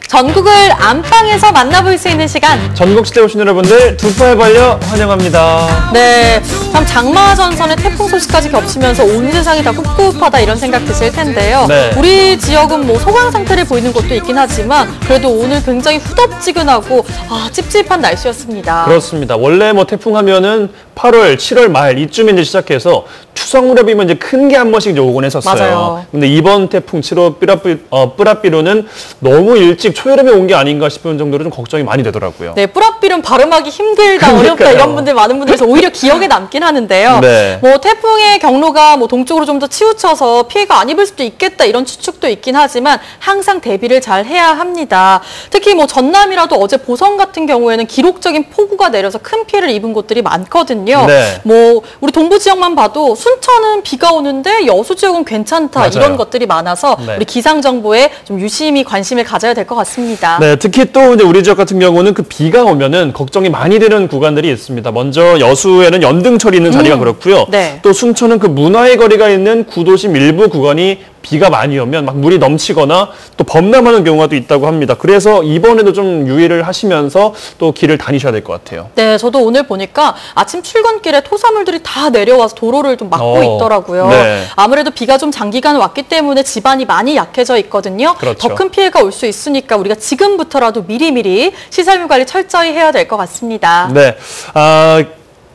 전국을 안방에서 만나볼 수 있는 시간. 전국시대 오신 여러분들 두 팔 벌려 환영합니다. 네, 참 장마 전선의 태풍 소식까지 겹치면서 온 세상이 다 꿉꿉하다 이런 생각 드실 텐데요. 네. 우리 지역은 뭐 소강 상태를 보이는 곳도 있긴 하지만 그래도 오늘 굉장히 후덥지근하고 찝찝한 날씨였습니다. 그렇습니다. 원래 뭐 태풍 하면은 8월, 7월 말 이쯤에 이제 시작해서 추석 무렵이면 이제 큰 게 한 번씩 이제 오곤 했었어요. 맞아요. 근데 이번 태풍 7호 뿌라삐로는 너무 일찍 초여름에 온 게 아닌가 싶은 정도로 좀 걱정이 많이 되더라고요. 네, 뿌라삐름 발음하기 힘들다, 그러니까요. 어렵다 이런 분들 많은 분들에서 오히려 기억에 남긴 하는데요. 네. 뭐 태풍의 경로가 뭐 동쪽으로 좀 더 치우쳐서 피해가 안 입을 수도 있겠다 이런 추측도 있긴 하지만 항상 대비를 잘 해야 합니다. 특히 뭐 전남이라도 어제 보성 같은 경우에는 기록적인 폭우가 내려서 큰 피해를 입은 곳들이 많거든요. 네. 뭐 우리 동부 지역만 봐도 순천은 비가 오는데 여수 지역은 괜찮다 맞아요. 이런 것들이 많아서 네. 우리 기상 정보에 좀 유심히 관심을 가져야 될 것 같습니다. 네, 특히 또 이제 우리 지역 같은 경우는 그 비가 오면은 걱정이 많이 되는 구간들이 있습니다. 먼저 여수에는 연등철이 있는 자리가 그렇고요. 네. 또 순천은 그 문화의 거리가 있는 구도심 일부 구간이 비가 많이 오면 막 물이 넘치거나 또 범람하는 경우가 또 있다고 합니다. 그래서 이번에도 좀 유의를 하시면서 또 길을 다니셔야 될 것 같아요. 네, 저도 오늘 보니까 아침 출근길에 토사물들이 다 내려와서 도로를 좀 막고 있더라고요. 네. 아무래도 비가 좀 장기간 왔기 때문에 지반이 많이 약해져 있거든요. 그렇죠. 더 큰 피해가 올 수 있으니까 우리가 지금부터라도 미리미리 시설물 관리 철저히 해야 될 것 같습니다. 네.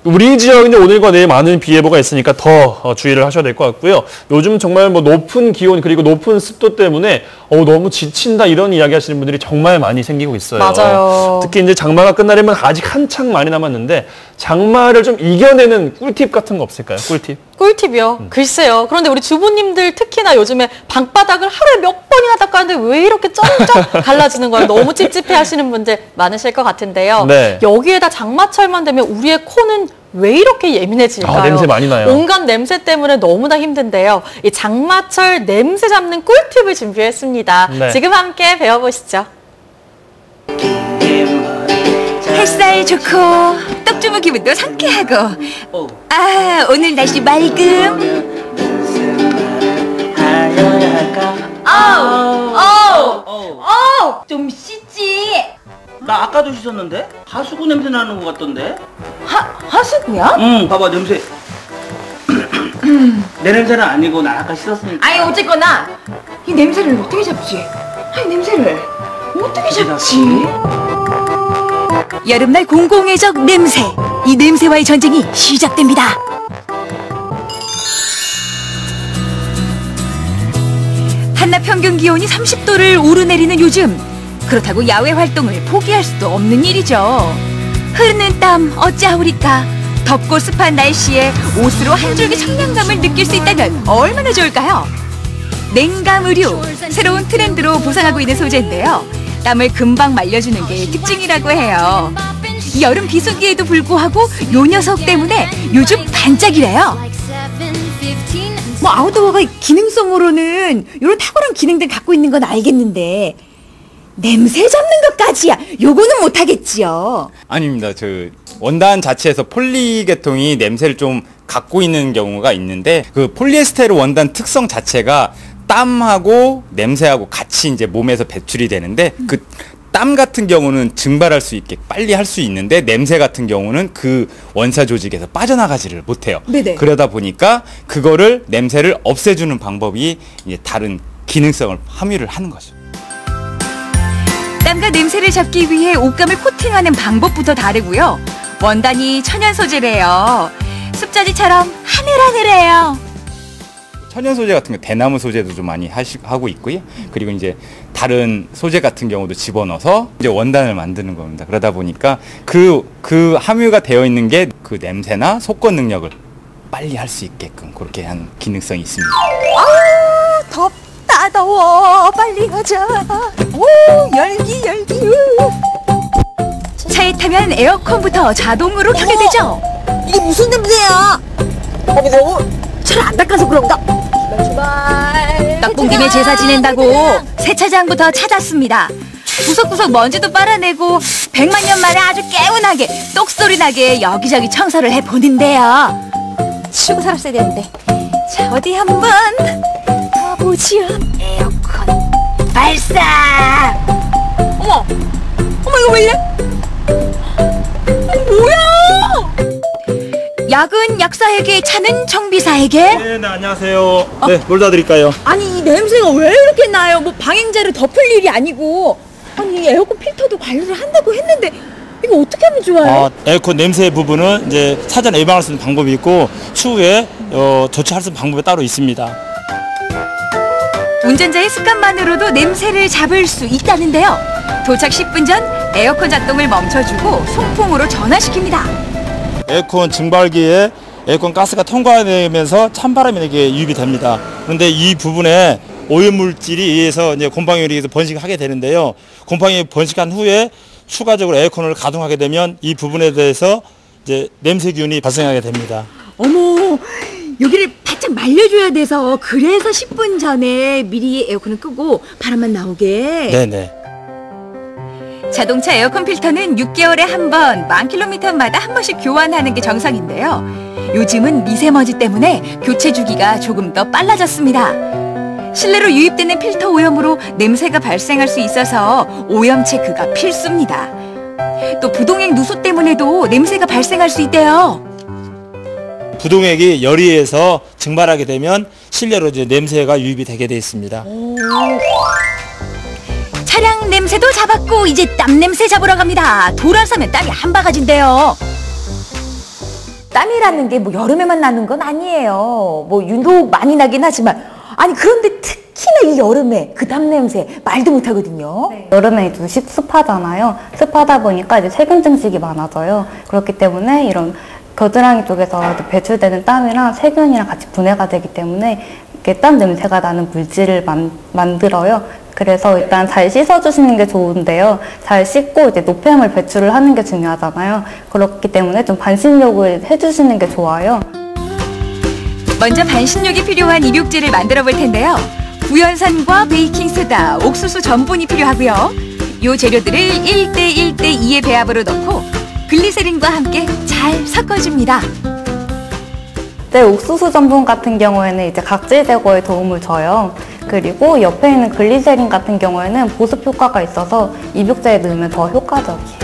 우리 지역은 오늘과 내일 많은 비 예보가 있으니까 더 주의를 하셔야 될 것 같고요. 요즘 정말 뭐 높은 기온 그리고 높은 습도 때문에 너무 지친다 이런 이야기 하시는 분들이 정말 많이 생기고 있어요. 맞아요. 특히 이제 장마가 끝나려면 아직 한창 많이 남았는데 장마를 좀 이겨내는 꿀팁 같은 거 없을까요? 꿀팁? 꿀팁이요? 글쎄요. 그런데 우리 주부님들 특히나 요즘에 방바닥을 하루에 몇 번이나 닦았는데 왜 이렇게 쩍쩍 갈라지는 거예요? 너무 찝찝해 하시는 분들 많으실 것 같은데요. 네. 여기에다 장마철만 되면 우리의 코는 왜 이렇게 예민해질까요? 냄새 많이 나요. 온갖 냄새 때문에 너무나 힘든데요. 이 장마철 냄새 잡는 꿀팁을 준비했습니다. 네. 지금 함께 배워보시죠. 햇살 좋고 떡주부 기분도 상쾌하고 오늘 날씨 맑음 좀 씻지. 나 아까도 씻었는데? 하수구 냄새 나는 것 같던데? 하수구야? 응, 봐봐 냄새. 내 냄새는 아니고 나 아까 씻었으니까. 아니 어쨌거나 이 냄새를 어떻게 잡지? 아니 냄새를 어떻게 잡지? 여름날 공공의적 냄새. 이 냄새와의 전쟁이 시작됩니다. 한낮 평균 기온이 30도를 오르내리는 요즘. 그렇다고 야외 활동을 포기할 수도 없는 일이죠. 흐르는 땀 어찌하오리까. 덥고 습한 날씨에 옷으로 한 줄기 청량감을 느낄 수 있다면 얼마나 좋을까요? 냉감 의류, 새로운 트렌드로 부상하고 있는 소재인데요. 땀을 금방 말려주는 게 특징이라고 해요. 여름 비수기에도 불구하고 요 녀석 때문에 요즘 반짝이래요. 뭐 아웃도어가 기능성으로는 이런 탁월한 기능들 갖고 있는 건 알겠는데 냄새 잡는 것까지야 요거는 못하겠지요. 아닙니다. 원단 자체에서 폴리 계통이 냄새를 좀 갖고 있는 경우가 있는데 그 폴리에스테르 원단 특성 자체가 땀하고 냄새하고 같이 이제 몸에서 배출이 되는데 그 땀 같은 경우는 증발할 수 있게 빨리 할 수 있는데 냄새 같은 경우는 그 원사 조직에서 빠져나가지를 못해요. 네네. 그러다 보니까 그거를 냄새를 없애주는 방법이 이제 다른 기능성을 함유를 하는 거죠. 땀과 냄새를 잡기 위해 옷감을 코팅하는 방법부터 다르고요. 원단이 천연 소재래요. 습자지처럼 하늘하늘해요. 천연 소재 같은 거 대나무 소재도 좀 많이 하고 있고요. 그리고 이제 다른 소재 같은 경우도 집어넣어서 이제 원단을 만드는 겁니다. 그러다 보니까 그 함유가 되어 있는 게 그 냄새나 속건 능력을 빨리 할 수 있게끔 그렇게 한 기능성이 있습니다. 덥다 더워 빨리 가자. 오 열기. 차에 타면 에어컨부터 자동으로 켜게 되죠. 이게 무슨 냄새야? 너무 잘 안 닦아서 그런가? 출발. 떡봉김에 제사 지낸다고 세차장부터 찾았습니다. 구석구석 먼지도 빨아내고 100만 년 만에 아주 개운하게 똑소리 나게 여기저기 청소를 해보는데요. 치우고 살았어야 되는데. 자 어디 한번 가보지요. 에어컨 발사. 어머, 이거 왜 이래? 뭐야? 약은 약사에게, 차는 정비사에게. 네, 안녕하세요. 네, 뭘 도와드릴까요? 아니, 이 냄새가 왜 이렇게 나요? 뭐 방향제를 덮을 일이 아니고. 아니, 에어컨 필터도 관리를 한다고 했는데 이거 어떻게 하면 좋아요? 에어컨 냄새 부분은 이제 사전 예방할 수 있는 방법이 있고 추후에 조치할 수 있는 방법이 따로 있습니다. 운전자의 습관만으로도 냄새를 잡을 수 있다는데요. 도착 10분 전 에어컨 작동을 멈춰주고 송풍으로 전화시킵니다. 에어컨 증발기에 에어컨 가스가 통과되면서 찬바람이 이게 유입이 됩니다. 그런데 이 부분에 오염물질이 의해서 이제 곰팡이에 의해서 번식하게 되는데요. 곰팡이 번식한 후에 추가적으로 에어컨을 가동하게 되면 이 부분에 대해서 이제 냄새균이 발생하게 됩니다. 어머, 여기를 바짝 말려줘야 돼서 그래서 10분 전에 미리 에어컨을 끄고 바람만 나오게. 네네. 자동차 에어컨 필터는 6개월에 한 번, 10,000km마다 한 번씩 교환하는 게 정상인데요. 요즘은 미세먼지 때문에 교체 주기가 조금 더 빨라졌습니다. 실내로 유입되는 필터 오염으로 냄새가 발생할 수 있어서 오염 체크가 필수입니다. 또 부동액 누수 때문에도 냄새가 발생할 수 있대요. 부동액이 열의해서 증발하게 되면 실내로 이제 냄새가 유입이 되게 돼 있습니다. 차량 냄새도 잡았고 이제 땀 냄새 잡으러 갑니다. 돌아서면 땀이 한 바가지인데요. 땀이라는 게 뭐 여름에만 나는 건 아니에요. 뭐 유독 많이 나긴 하지만 아니 그런데 특히나 이 여름에 그 땀 냄새 말도 못하거든요. 네. 여름에 좀 습하잖아요. 습하다 보니까 이제 세균 증식이 많아져요. 그렇기 때문에 이런 겨드랑이 쪽에서 배출되는 땀이랑 세균이랑 같이 분해가 되기 때문에 이렇게 땀 냄새가 나는 물질을 만들어요. 그래서 일단 잘 씻어주시는 게 좋은데요. 잘 씻고 이제 노폐물 배출을 하는 게 중요하잖아요. 그렇기 때문에 좀 반신욕을 해주시는 게 좋아요. 먼저 반신욕이 필요한 입욕제를 만들어 볼 텐데요. 구연산과 베이킹소다, 옥수수 전분이 필요하고요. 이 재료들을 1:1:2의 배합으로 넣고 글리세린과 함께 잘 섞어줍니다. 네, 옥수수 전분 같은 경우에는 이제 각질 제거에 도움을 줘요. 그리고 옆에 있는 글리세린 같은 경우에는 보습 효과가 있어서 입욕제에 넣으면 더 효과적이에요.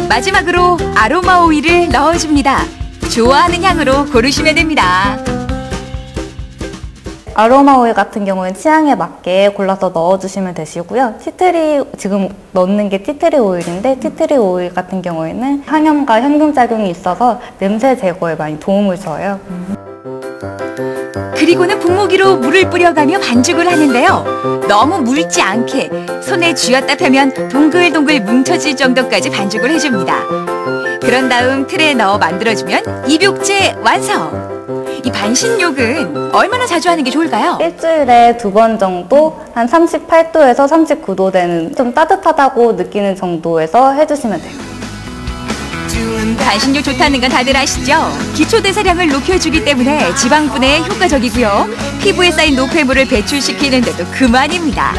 마지막으로 아로마 오일을 넣어줍니다. 좋아하는 향으로 고르시면 됩니다. 아로마 오일 같은 경우는 취향에 맞게 골라서 넣어주시면 되시고요. 티트리, 지금 넣는 게 티트리 오일인데 티트리 오일 같은 경우에는 항염과 향균작용이 있어서 냄새 제거에 많이 도움을 줘요. 그리고는 분무기로 물을 뿌려가며 반죽을 하는데요. 너무 묽지 않게 손에 쥐었다 펴면 동글동글 뭉쳐질 정도까지 반죽을 해줍니다. 그런 다음 틀에 넣어 만들어주면 입욕제 완성! 이 반신욕은 얼마나 자주 하는 게 좋을까요? 일주일에 2번 정도 한 38도에서 39도 되는 좀 따뜻하다고 느끼는 정도에서 해주시면 돼요. 반신욕 좋다는 건 다들 아시죠? 기초대사량을 높여주기 때문에 지방분해에 효과적이고요. 피부에 쌓인 노폐물을 배출시키는데도 그만입니다.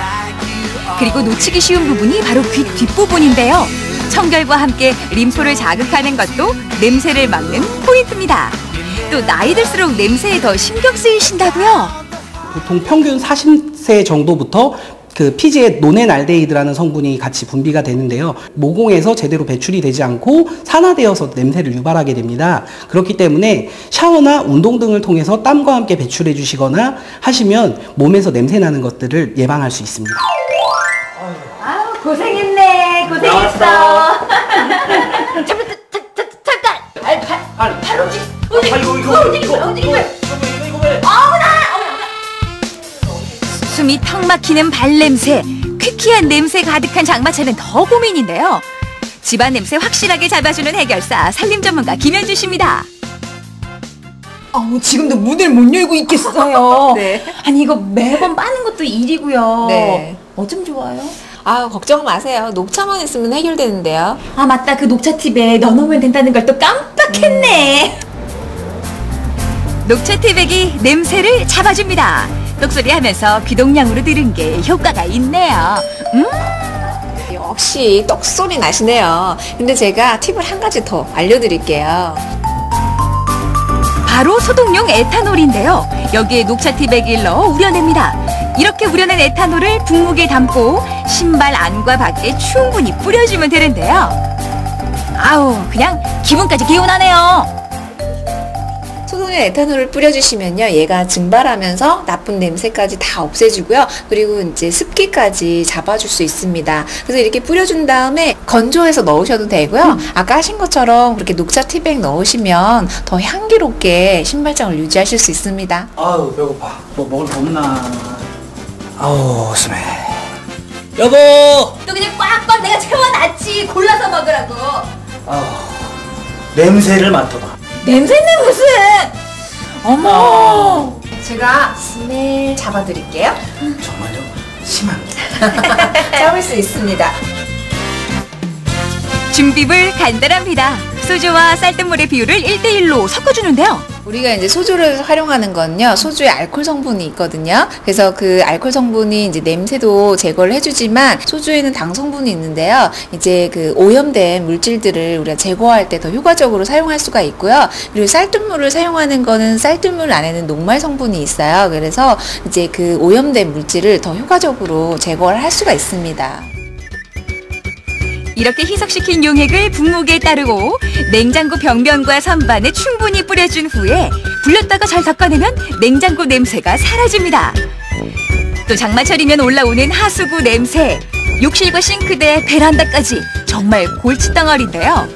그리고 놓치기 쉬운 부분이 바로 귀 뒷부분인데요. 청결과 함께 림프를 자극하는 것도 냄새를 막는 포인트입니다. 또 나이 들수록 냄새에 더 신경 쓰이신다고요? 보통 평균 40세 정도부터 그 피지에 노넨알데히드라는 성분이 같이 분비가 되는데요. 모공에서 제대로 배출이 되지 않고 산화되어서 냄새를 유발하게 됩니다. 그렇기 때문에 샤워나 운동 등을 통해서 땀과 함께 배출해 주시거나 하시면 몸에서 냄새 나는 것들을 예방할 수 있습니다. 아유, 고생했네. 고생했어. 잠깐. 팔 움직여. 숨이 턱 막히는 발냄새, 퀴퀴한 냄새 가득한 장마차는 더 고민인데요. 집안 냄새 확실하게 잡아주는 해결사, 살림 전문가 김현주 씨입니다. 지금도 문을 못 열고 있겠어요. 네. 아니 이거 매번 빠는 것도 일이고요. 네. 어쩜 좋아요? 걱정 마세요. 녹차만 있으면 해결되는데요. 아 맞다, 그 녹차 팁에 넣어놓으면 된다는 걸 또 깜빡했네. 녹차 티백이 냄새를 잡아줍니다. 똑소리 하면서 귀동냥으로 들은 게 효과가 있네요. 역시 떡소리 나시네요. 근데 제가 팁을 한 가지 더 알려드릴게요. 바로 소독용 에탄올인데요. 여기에 녹차티백을 넣어 우려냅니다. 이렇게 우려낸 에탄올을 분무기에 담고 신발 안과 밖에 충분히 뿌려주면 되는데요. 아우, 그냥 기분까지 개운하네요. 소독용 에탄올을 뿌려주시면요, 얘가 증발하면서 나쁜 냄새까지 다 없애주고요. 그리고 이제 습기까지 잡아줄 수 있습니다. 그래서 이렇게 뿌려준 다음에 건조해서 넣으셔도 되고요. 아까 하신 것처럼 그렇게 녹차 티백 넣으시면 더 향기롭게 신발장을 유지하실 수 있습니다. 아우 배고파. 뭐 먹을 거 없나? 아우 스멜. 여보. 또 그냥 꽉꽉 내가 채워놨지. 골라서 먹으라고. 아우 냄새를 맡아봐. 냄새는 무슨? 어머. 제가 스멜 잡아드릴게요. 정말요? 심합니다. 잡을 수 있습니다. 준비물 간단합니다. 소주와 쌀뜨물의 비율을 1:1로 섞어주는데요. 우리가 이제 소주를 활용하는 건요, 소주에 알코올 성분이 있거든요. 그래서 그 알코올 성분이 이제 냄새도 제거를 해주지만 소주에는 당 성분이 있는데요. 이제 그 오염된 물질들을 우리가 제거할 때 더 효과적으로 사용할 수가 있고요. 그리고 쌀뜨물을 사용하는 거는 쌀뜨물 안에는 녹말 성분이 있어요. 그래서 이제 그 오염된 물질을 더 효과적으로 제거를 할 수가 있습니다. 이렇게 희석시킨 용액을 분무기에 따르고 냉장고 벽면과 선반에 충분히 뿌려준 후에 불렸다가 잘 닦아내면 냉장고 냄새가 사라집니다. 또 장마철이면 올라오는 하수구 냄새, 욕실과 싱크대, 베란다까지 정말 골칫덩어리인데요.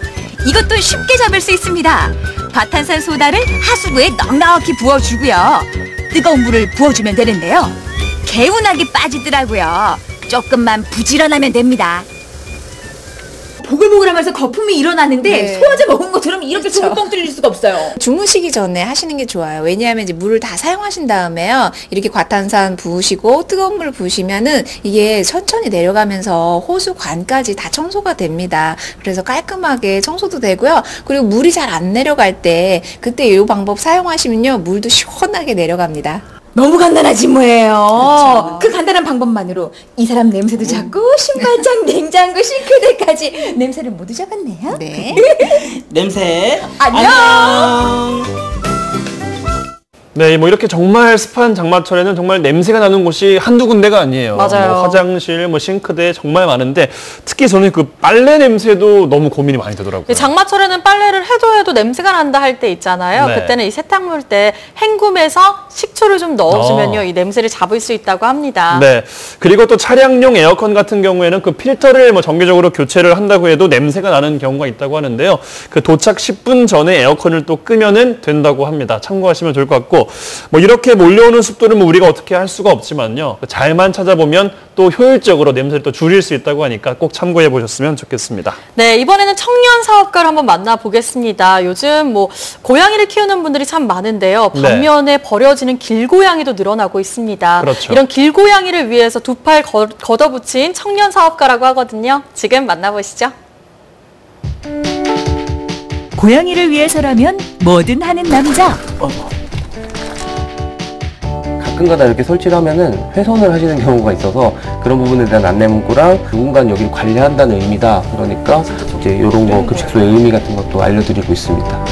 이것도 쉽게 잡을 수 있습니다. 과탄산 소다를 하수구에 넉넉히 부어주고요. 뜨거운 물을 부어주면 되는데요. 개운하게 빠지더라고요. 조금만 부지런하면 됩니다. 보글보글하면서 거품이 일어나는데 네. 소화제 먹은 것처럼 이렇게 그쵸. 뻥뻥 뚫릴 수가 없어요. 주무시기 전에 하시는 게 좋아요. 왜냐하면 이제 물을 다 사용하신 다음에요, 이렇게 과탄산 부으시고 뜨거운 물 부으시면은 이게 천천히 내려가면서 호수관까지 다 청소가 됩니다. 그래서 깔끔하게 청소도 되고요. 그리고 물이 잘 안 내려갈 때 그때 이 방법 사용하시면요, 물도 시원하게 내려갑니다. 너무 간단하지 뭐예요. 그 간단한 방법만으로 이 사람 냄새도 잡고 신발장, 냉장고, 싱크대까지 냄새를 모두 잡았네요. 네. 냄새. 안녕. 네, 뭐 이렇게 정말 습한 장마철에는 정말 냄새가 나는 곳이 한두 군데가 아니에요. 맞아요. 뭐 화장실, 뭐 싱크대 정말 많은데 특히 저는 그 빨래 냄새도 너무 고민이 많이 되더라고요. 장마철에는 빨래를 해도 냄새가 난다 할 때 있잖아요. 네. 그때는 이 세탁물 때 헹굼해서 식초를 좀 넣어주면요, 이 냄새를 잡을 수 있다고 합니다. 네. 그리고 또 차량용 에어컨 같은 경우에는 그 필터를 뭐 정기적으로 교체를 한다고 해도 냄새가 나는 경우가 있다고 하는데요. 그 도착 10분 전에 에어컨을 또 끄면은 된다고 합니다. 참고하시면 좋을 것 같고, 뭐 이렇게 몰려오는 습도를 뭐 우리가 어떻게 할 수가 없지만요. 잘만 찾아보면 또 효율적으로 냄새를 또 줄일 수 있다고 하니까 꼭 참고해 보셨으면 좋겠습니다. 네, 이번에는 청년 사업가를 한번 만나보겠습니다. 요즘 뭐 고양이를 키우는 분들이 참 많은데요. 반면에 버려지는 길고양이도 늘어나고 있습니다. 그렇죠. 이런 길고양이를 위해서 두 팔 걷어붙인 청년 사업가라고 하거든요. 지금 만나보시죠. 고양이를 위해서라면 뭐든 하는 남자. 가끔가다 이렇게 설치를 하면은 훼손을 하시는 경우가 있어서 그런 부분에 대한 안내 문구랑 누군가 여기를 관리한다는 의미다. 그러니까 이제 이런 거 급식소의 의미 같은 것도 알려드리고 있습니다.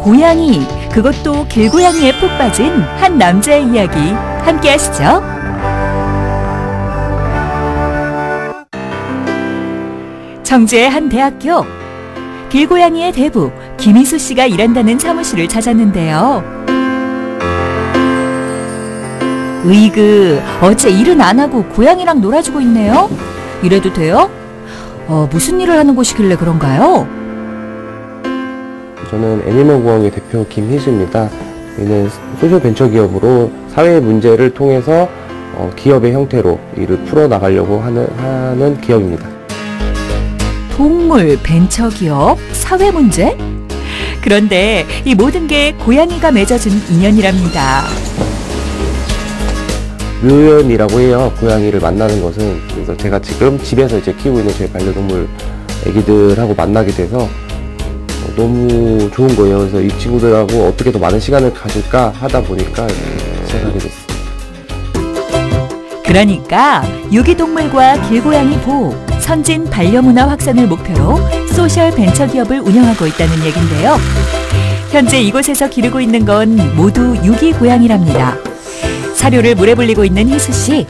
고양이, 그것도 길고양이에 푹 빠진 한 남자의 이야기 함께 하시죠. 청주의 한 대학교. 길고양이의 대부 김희수 씨가 일한다는 사무실을 찾았는데요. 으이그, 어째 일은 안 하고 고양이랑 놀아주고 있네요? 이래도 돼요? 무슨 일을 하는 곳이길래 그런가요? 저는 애니멀공학의 대표 김희수입니다. 저희는 소셜벤처기업으로 사회 문제를 통해서 기업의 형태로 일을 풀어나가려고 하는 기업입니다. 동물, 벤처기업, 사회문제? 그런데 이 모든 게 고양이가 맺어준 인연이랍니다. 묘연이라고 해요. 고양이를 만나는 것은. 그래서 제가 지금 집에서 이제 키우고 있는 제 반려동물 애기들하고 만나게 돼서 너무 좋은 거예요. 그래서 이 친구들하고 어떻게 더 많은 시간을 가질까 하다 보니까 이렇게 시작하게 됐습니다. 그러니까 유기동물과 길고양이 보호, 선진 반려문화 확산을 목표로 소셜 벤처기업을 운영하고 있다는 얘긴데요. 현재 이곳에서 기르고 있는 건 모두 유기 고양이랍니다. 사료를 물에 불리고 있는 희수 씨.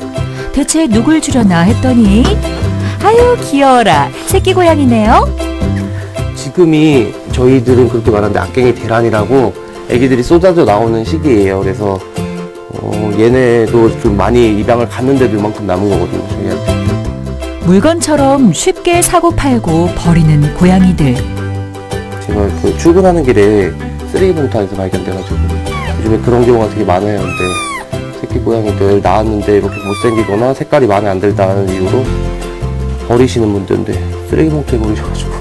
대체 누굴 주려나 했더니 아유 귀여워라. 새끼 고양이네요. 지금이 저희들은 그렇게 말하는데 악갱이 대란이라고 애기들이 쏟아져 나오는 시기예요. 그래서 얘네도 좀 많이 입양을 갔는데도 이만큼 남은 거거든요, 저희한테. 물건처럼 쉽게 사고 팔고 버리는 고양이들. 제가 그 출근하는 길에 쓰레기 봉투 안에서 발견돼가지고 요즘에 그런 경우가 되게 많아요. 근데 새끼 고양이들 낳았는데 이렇게 못생기거나 색깔이 마음에 안 들다는 이유로 버리시는 분들인데 쓰레기 봉투에 버리셔가지고.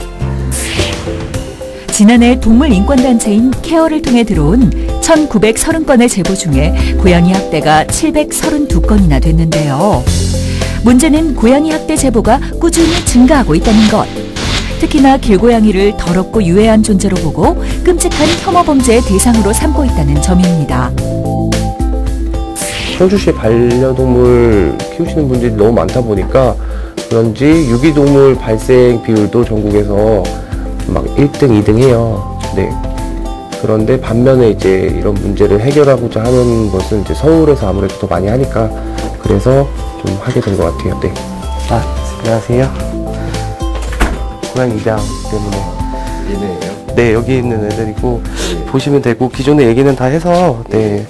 지난해 동물인권단체인 케어를 통해 들어온 1930건의 제보 중에 고양이 학대가 732건이나 됐는데요. 문제는 고양이 학대 제보가 꾸준히 증가하고 있다는 것. 특히나 길고양이를 더럽고 유해한 존재로 보고 끔찍한 혐오 범죄의 대상으로 삼고 있다는 점입니다. 청주시에 반려동물 키우시는 분들이 너무 많다 보니까 그런지 유기동물 발생 비율도 전국에서 막 1등, 2등 해요. 네. 그런데 반면에 이제 이런 문제를 해결하고자 하는 것은 이제 서울에서 아무래도 더 많이 하니까 그래서 좀 하게 된 것 같아요. 네. 아, 안녕하세요. 고양이 입양 때문에. 얘네예요? 네, 여기 있는 애들이고 보시면 되고 기존의 얘기는 다 해서 네.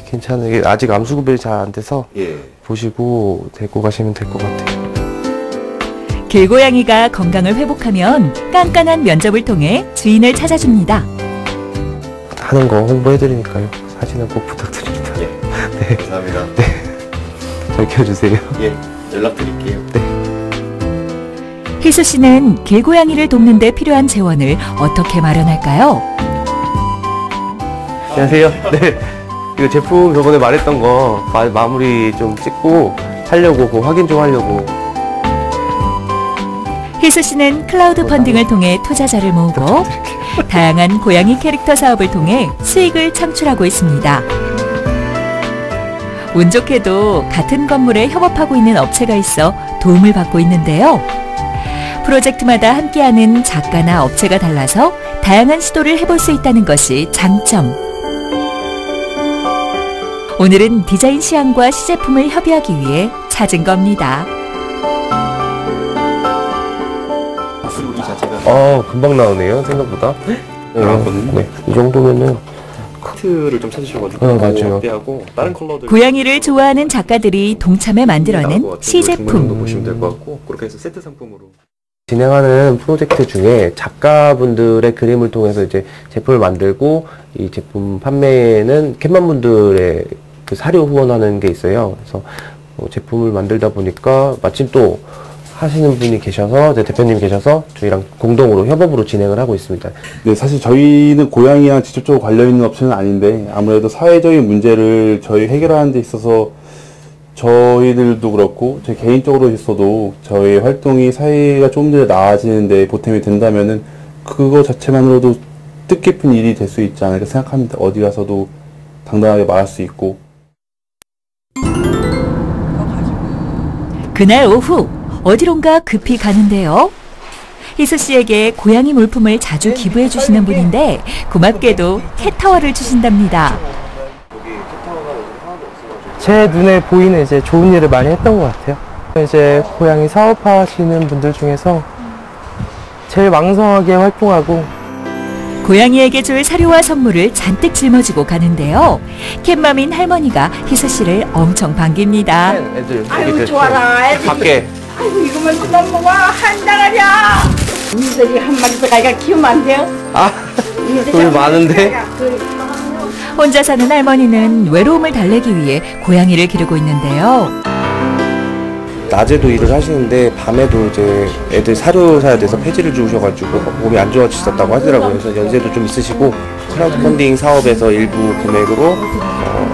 괜찮아요. 아직 암수 구별이 잘 안 돼서 보시고 데리고 가시면 될 것 같아요. 길고양이가 건강을 회복하면 깐깐한 면접을 통해 주인을 찾아줍니다. 하는 거 홍보해드리니까요. 사진은 꼭 부탁드립니다. 예. 네. 감사합니다. 네. 잘 키워주세요. 예. 연락드릴게요. 네. 희수 씨는 길고양이를 돕는 데 필요한 재원을 어떻게 마련할까요? 안녕하세요. 네. 이거 제품 저번에 말했던 거 마무리 좀 찍고 하려고 그거 확인 좀 하려고. 희수 씨는 클라우드 펀딩을 통해 투자자를 모으고 다양한 고양이 캐릭터 사업을 통해 수익을 창출하고 있습니다. 운 좋게도 같은 건물에 협업하고 있는 업체가 있어 도움을 받고 있는데요. 프로젝트마다 함께하는 작가나 업체가 달라서 다양한 시도를 해볼 수 있다는 것이 장점. 오늘은 디자인 시향과 시제품을 협의하기 위해 찾은 겁니다. 금방 나오네요, 생각보다. 네. 이 정도면은 카트를 좀 찾으셔가지고 맞아요. 하고 다른 컬러들. 고양이를 좋아하는 작가들이 동참해 만들어낸 시제품. 보시면 될 것 같고 그렇게 해서 세트 상품으로. 진행하는 프로젝트 중에 작가분들의 그림을 통해서 이제 제품을 만들고 이 제품 판매는 캣맘분들의 그 사료 후원하는 게 있어요. 그래서 제품을 만들다 보니까 마침 또 하시는 분이 계셔서 대표님 계셔서 저희랑 공동으로 협업으로 진행을 하고 있습니다. 네, 사실 저희는 고양이랑 직접적으로 관련 있는 업체는 아닌데 아무래도 사회적인 문제를 저희 해결하는 데 있어서 저희들도 그렇고 제 개인적으로 있어도 저희 활동이 사회가 조금 더 나아지는 데 보탬이 된다면은 그거 자체만으로도 뜻깊은 일이 될 수 있지 않을까 생각합니다. 어디 가서도 당당하게 말할 수 있고. 그날 오후 어디론가 급히 가는데요. 희수 씨에게 고양이 물품을 자주 기부해 주시는 분인데 고맙게도 캣타워를 주신답니다. 제 눈에 보이는 이제 좋은 일을 많이 했던 것 같아요. 이제 고양이 사업하시는 분들 중에서 제일 왕성하게 활동하고 고양이에게 줄 사료와 선물을 잔뜩 짊어지고 가는데요. 캣맘인 할머니가 희수 씨를 엄청 반깁니다. 애들, 아유 좋아라 애들. 밖에. 아이고 이거만 너무 한장하랴. 니들이 한 마리 더 가니까 키우면 안 돼요? 돈 많은데? 혼자 사는 할머니는 외로움을 달래기 위해 고양이를 기르고 있는데요. 낮에도 일을 하시는데 밤에도 이제 애들 사료 사야 돼서 폐지를 주셔가지고 몸이 안 좋아지셨다고 하더라고요. 그래서 연세도 좀 있으시고 크라우드 펀딩 사업에서 일부 금액으로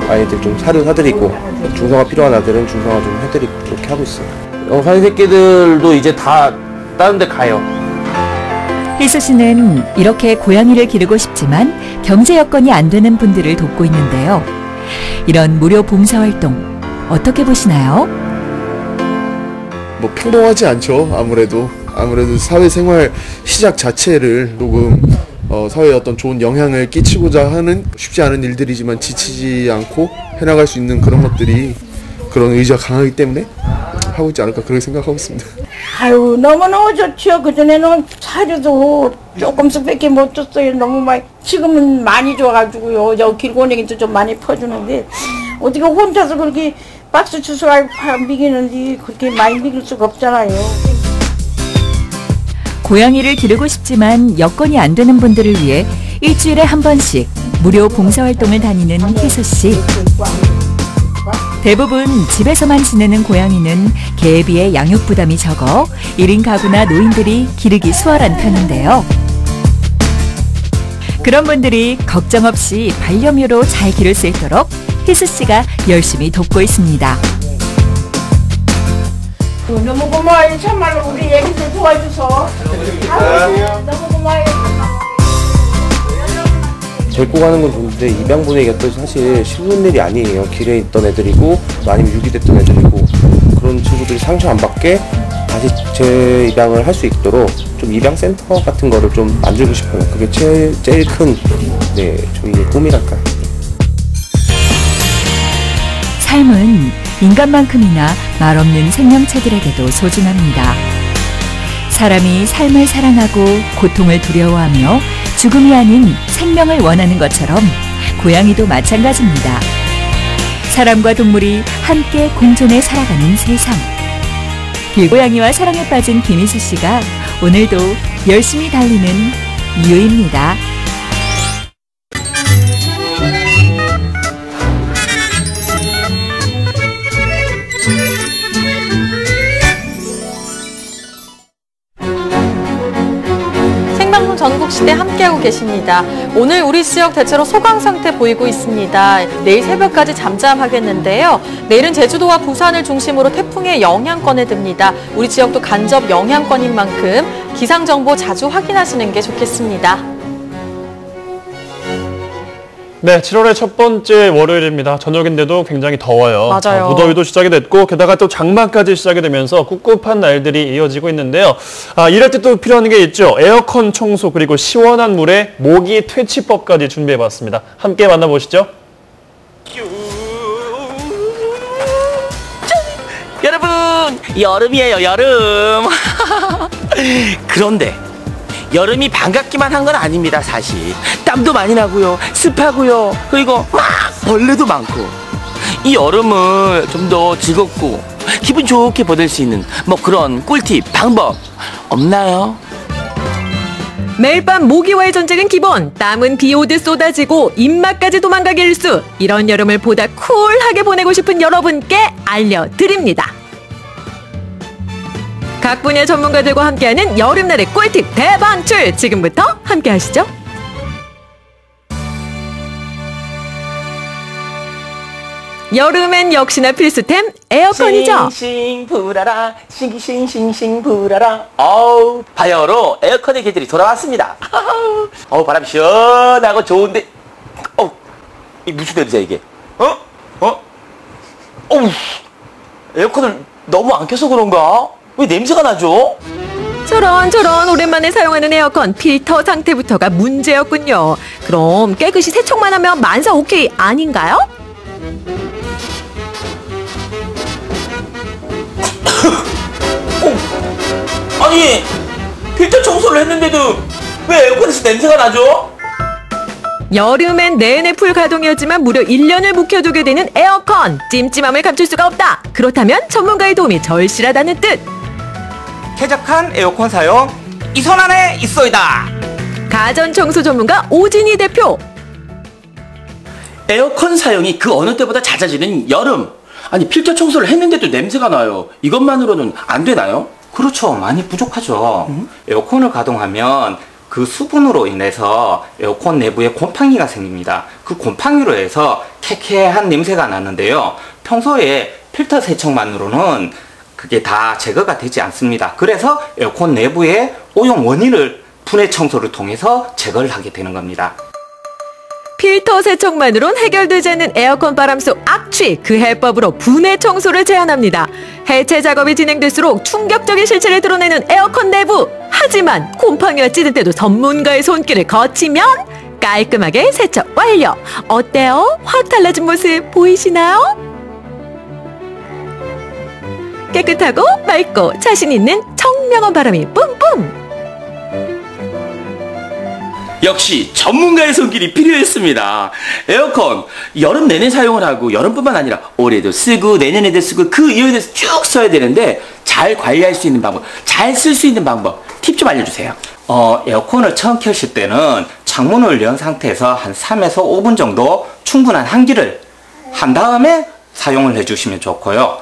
아이들 좀 사료 사드리고 중성화 필요한 아들은 중성화 좀 해드리고 그렇게 하고 있어요. 영상 새끼들도 이제 다 다른 데 가요. 희수 씨는 이렇게 고양이를 기르고 싶지만 경제 여건이 안 되는 분들을 돕고 있는데요. 이런 무료 봉사활동 어떻게 보시나요? 뭐 평범하지 않죠. 아무래도 사회생활 시작 자체를 조금 사회에 어떤 좋은 영향을 끼치고자 하는 쉽지 않은 일들이지만 지치지 않고 해나갈 수 있는 그런 것들이 그런 의지가 강하기 때문에 하고 있지 않을까 그렇게 생각하고 있습니다. 아유 너무너무 좋죠. 그전에는 사료도 조금씩밖에 못 줬어요. 너무 많이 지금은 많이 줘가지고요. 저 길고양이도 좀 많이 퍼주는데 어떻게 혼자서 그렇게 박스 주스가 미기는지 그렇게 많이 미길 수가 없잖아요. 고양이를 기르고 싶지만 여건이 안 되는 분들을 위해 일주일에 한 번씩 무료 봉사활동을 다니는 희수 씨. 대부분 집에서만 지내는 고양이는 개에 비해 양육 부담이 적어 1인 가구나 노인들이 기르기 수월한 편인데요. 그런 분들이 걱정 없이 반려묘로 잘 기를 수 있도록 희수 씨가 열심히 돕고 있습니다. 너무 고마워요. 참말로 우리 애기들 도와줘서. 너무 고마워요. 데리고 가는 건 좋은데 입양 보내기가 또 사실 쉬운 일이 아니에요. 길에 있던 애들이고 아니면 유기됐던 애들이고 그런 친구들이 상처 안 받게 다시 재입양을 할 수 있도록 좀 입양센터 같은 거를 좀 만들고 싶어요. 그게 제일 큰 저희의 꿈이랄까요. 삶은 인간만큼이나 말없는 생명체들에게도 소중합니다. 사람이 삶을 사랑하고 고통을 두려워하며 죽음이 아닌 생명을 원하는 것처럼 고양이도 마찬가지입니다. 사람과 동물이 함께 공존해 살아가는 세상. 길고양이와 사랑에 빠진 김희수 씨가 오늘도 열심히 달리는 이유입니다. 전국시대 함께하고 계십니다. 오늘 우리 지역 대체로 소강 상태 보이고 있습니다. 내일 새벽까지 잠잠하겠는데요. 내일은 제주도와 부산을 중심으로 태풍의 영향권에 듭니다. 우리 지역도 간접 영향권인 만큼 기상정보 자주 확인하시는 게 좋겠습니다. 네, 7월의 첫 번째 월요일입니다. 저녁인데도 굉장히 더워요. 맞아요. 무더위도 시작이 됐고 게다가 또 장마까지 시작이 되면서 꿉꿉한 날들이 이어지고 있는데요. 이럴 때 또 필요한 게 있죠. 에어컨 청소 그리고 시원한 물에 모기 퇴치법까지 준비해봤습니다. 함께 만나보시죠. 여러분, 여름이에요, 여름. 그런데 여름이 반갑기만 한 건 아닙니다, 사실. 땀도 많이 나고요, 습하고요, 그리고 막 벌레도 많고. 이 여름을 좀 더 즐겁고 기분 좋게 보낼 수 있는 뭐 그런 꿀팁, 방법 없나요? 매일 밤 모기와의 전쟁은 기본, 땀은 비 오듯 쏟아지고 입맛까지 도망가게 일수. 이런 여름을 보다 쿨하게 보내고 싶은 여러분께 알려드립니다. 각 분야 전문가들과 함께하는 여름날의 꿀팁 대방출! 지금부터 함께하시죠. 여름엔 역시나 필수템 에어컨이죠. 싱싱 불어라, 싱싱싱싱 불어라. 어우, 바야흐로 에어컨의 계절이 돌아왔습니다. 어우, 바람 시원하고 좋은데, 이 무슨 냄새야 이게? 에어컨을 너무 안 켜서 그런가? 왜 냄새가 나죠? 저런 오랜만에 사용하는 에어컨 필터 상태부터가 문제였군요. 그럼 깨끗이 세척만 하면 만사 오케이 아닌가요? 아니, 필터 청소를 했는데도 왜 에어컨에서 냄새가 나죠? 여름엔 내내 풀 가동이었지만 무려 1년을 묵혀두게 되는 에어컨. 찜찜함을 감출 수가 없다. 그렇다면 전문가의 도움이 절실하다는 뜻. 쾌적한 에어컨 사용 이 손 안에 있어이다. 가전청소 전문가 오진희 대표. 에어컨 사용이 그 어느 때보다 잦아지는 여름. 아니, 필터 청소를 했는데도 냄새가 나요. 이것만으로는 안 되나요? 그렇죠. 많이 부족하죠. 에어컨을 가동하면 그 수분으로 인해서 에어컨 내부에 곰팡이가 생깁니다. 그 곰팡이로 해서 쾌쾌한 냄새가 나는데요. 평소에 필터 세척만으로는 그게 다 제거가 되지 않습니다. 그래서 에어컨 내부의 오염 원인을 분해 청소를 통해서 제거를 하게 되는 겁니다. 필터 세척만으론 해결되지 않는 에어컨 바람속 악취, 그 해법으로 분해 청소를 제안합니다. 해체 작업이 진행될수록 충격적인 실체를 드러내는 에어컨 내부. 하지만 곰팡이가 찌들 때도 전문가의 손길을 거치면 깔끔하게 세척 완료. 어때요? 확 달라진 모습 보이시나요? 깨끗하고 맑고 자신 있는 청명한 바람이 뿜뿜. 역시 전문가의 손길이 필요했습니다. 에어컨 여름 내내 사용을 하고 여름뿐만 아니라 올해도 쓰고 내년에도 쓰고 그 이후에도 쭉 써야 되는데 잘 관리할 수 있는 방법, 잘 쓸 수 있는 방법 팁 좀 알려주세요. 에어컨을 처음 켜실 때는 창문을 연 상태에서 한 3에서 5분 정도 충분한 환기를 한 다음에 사용을 해주시면 좋고요.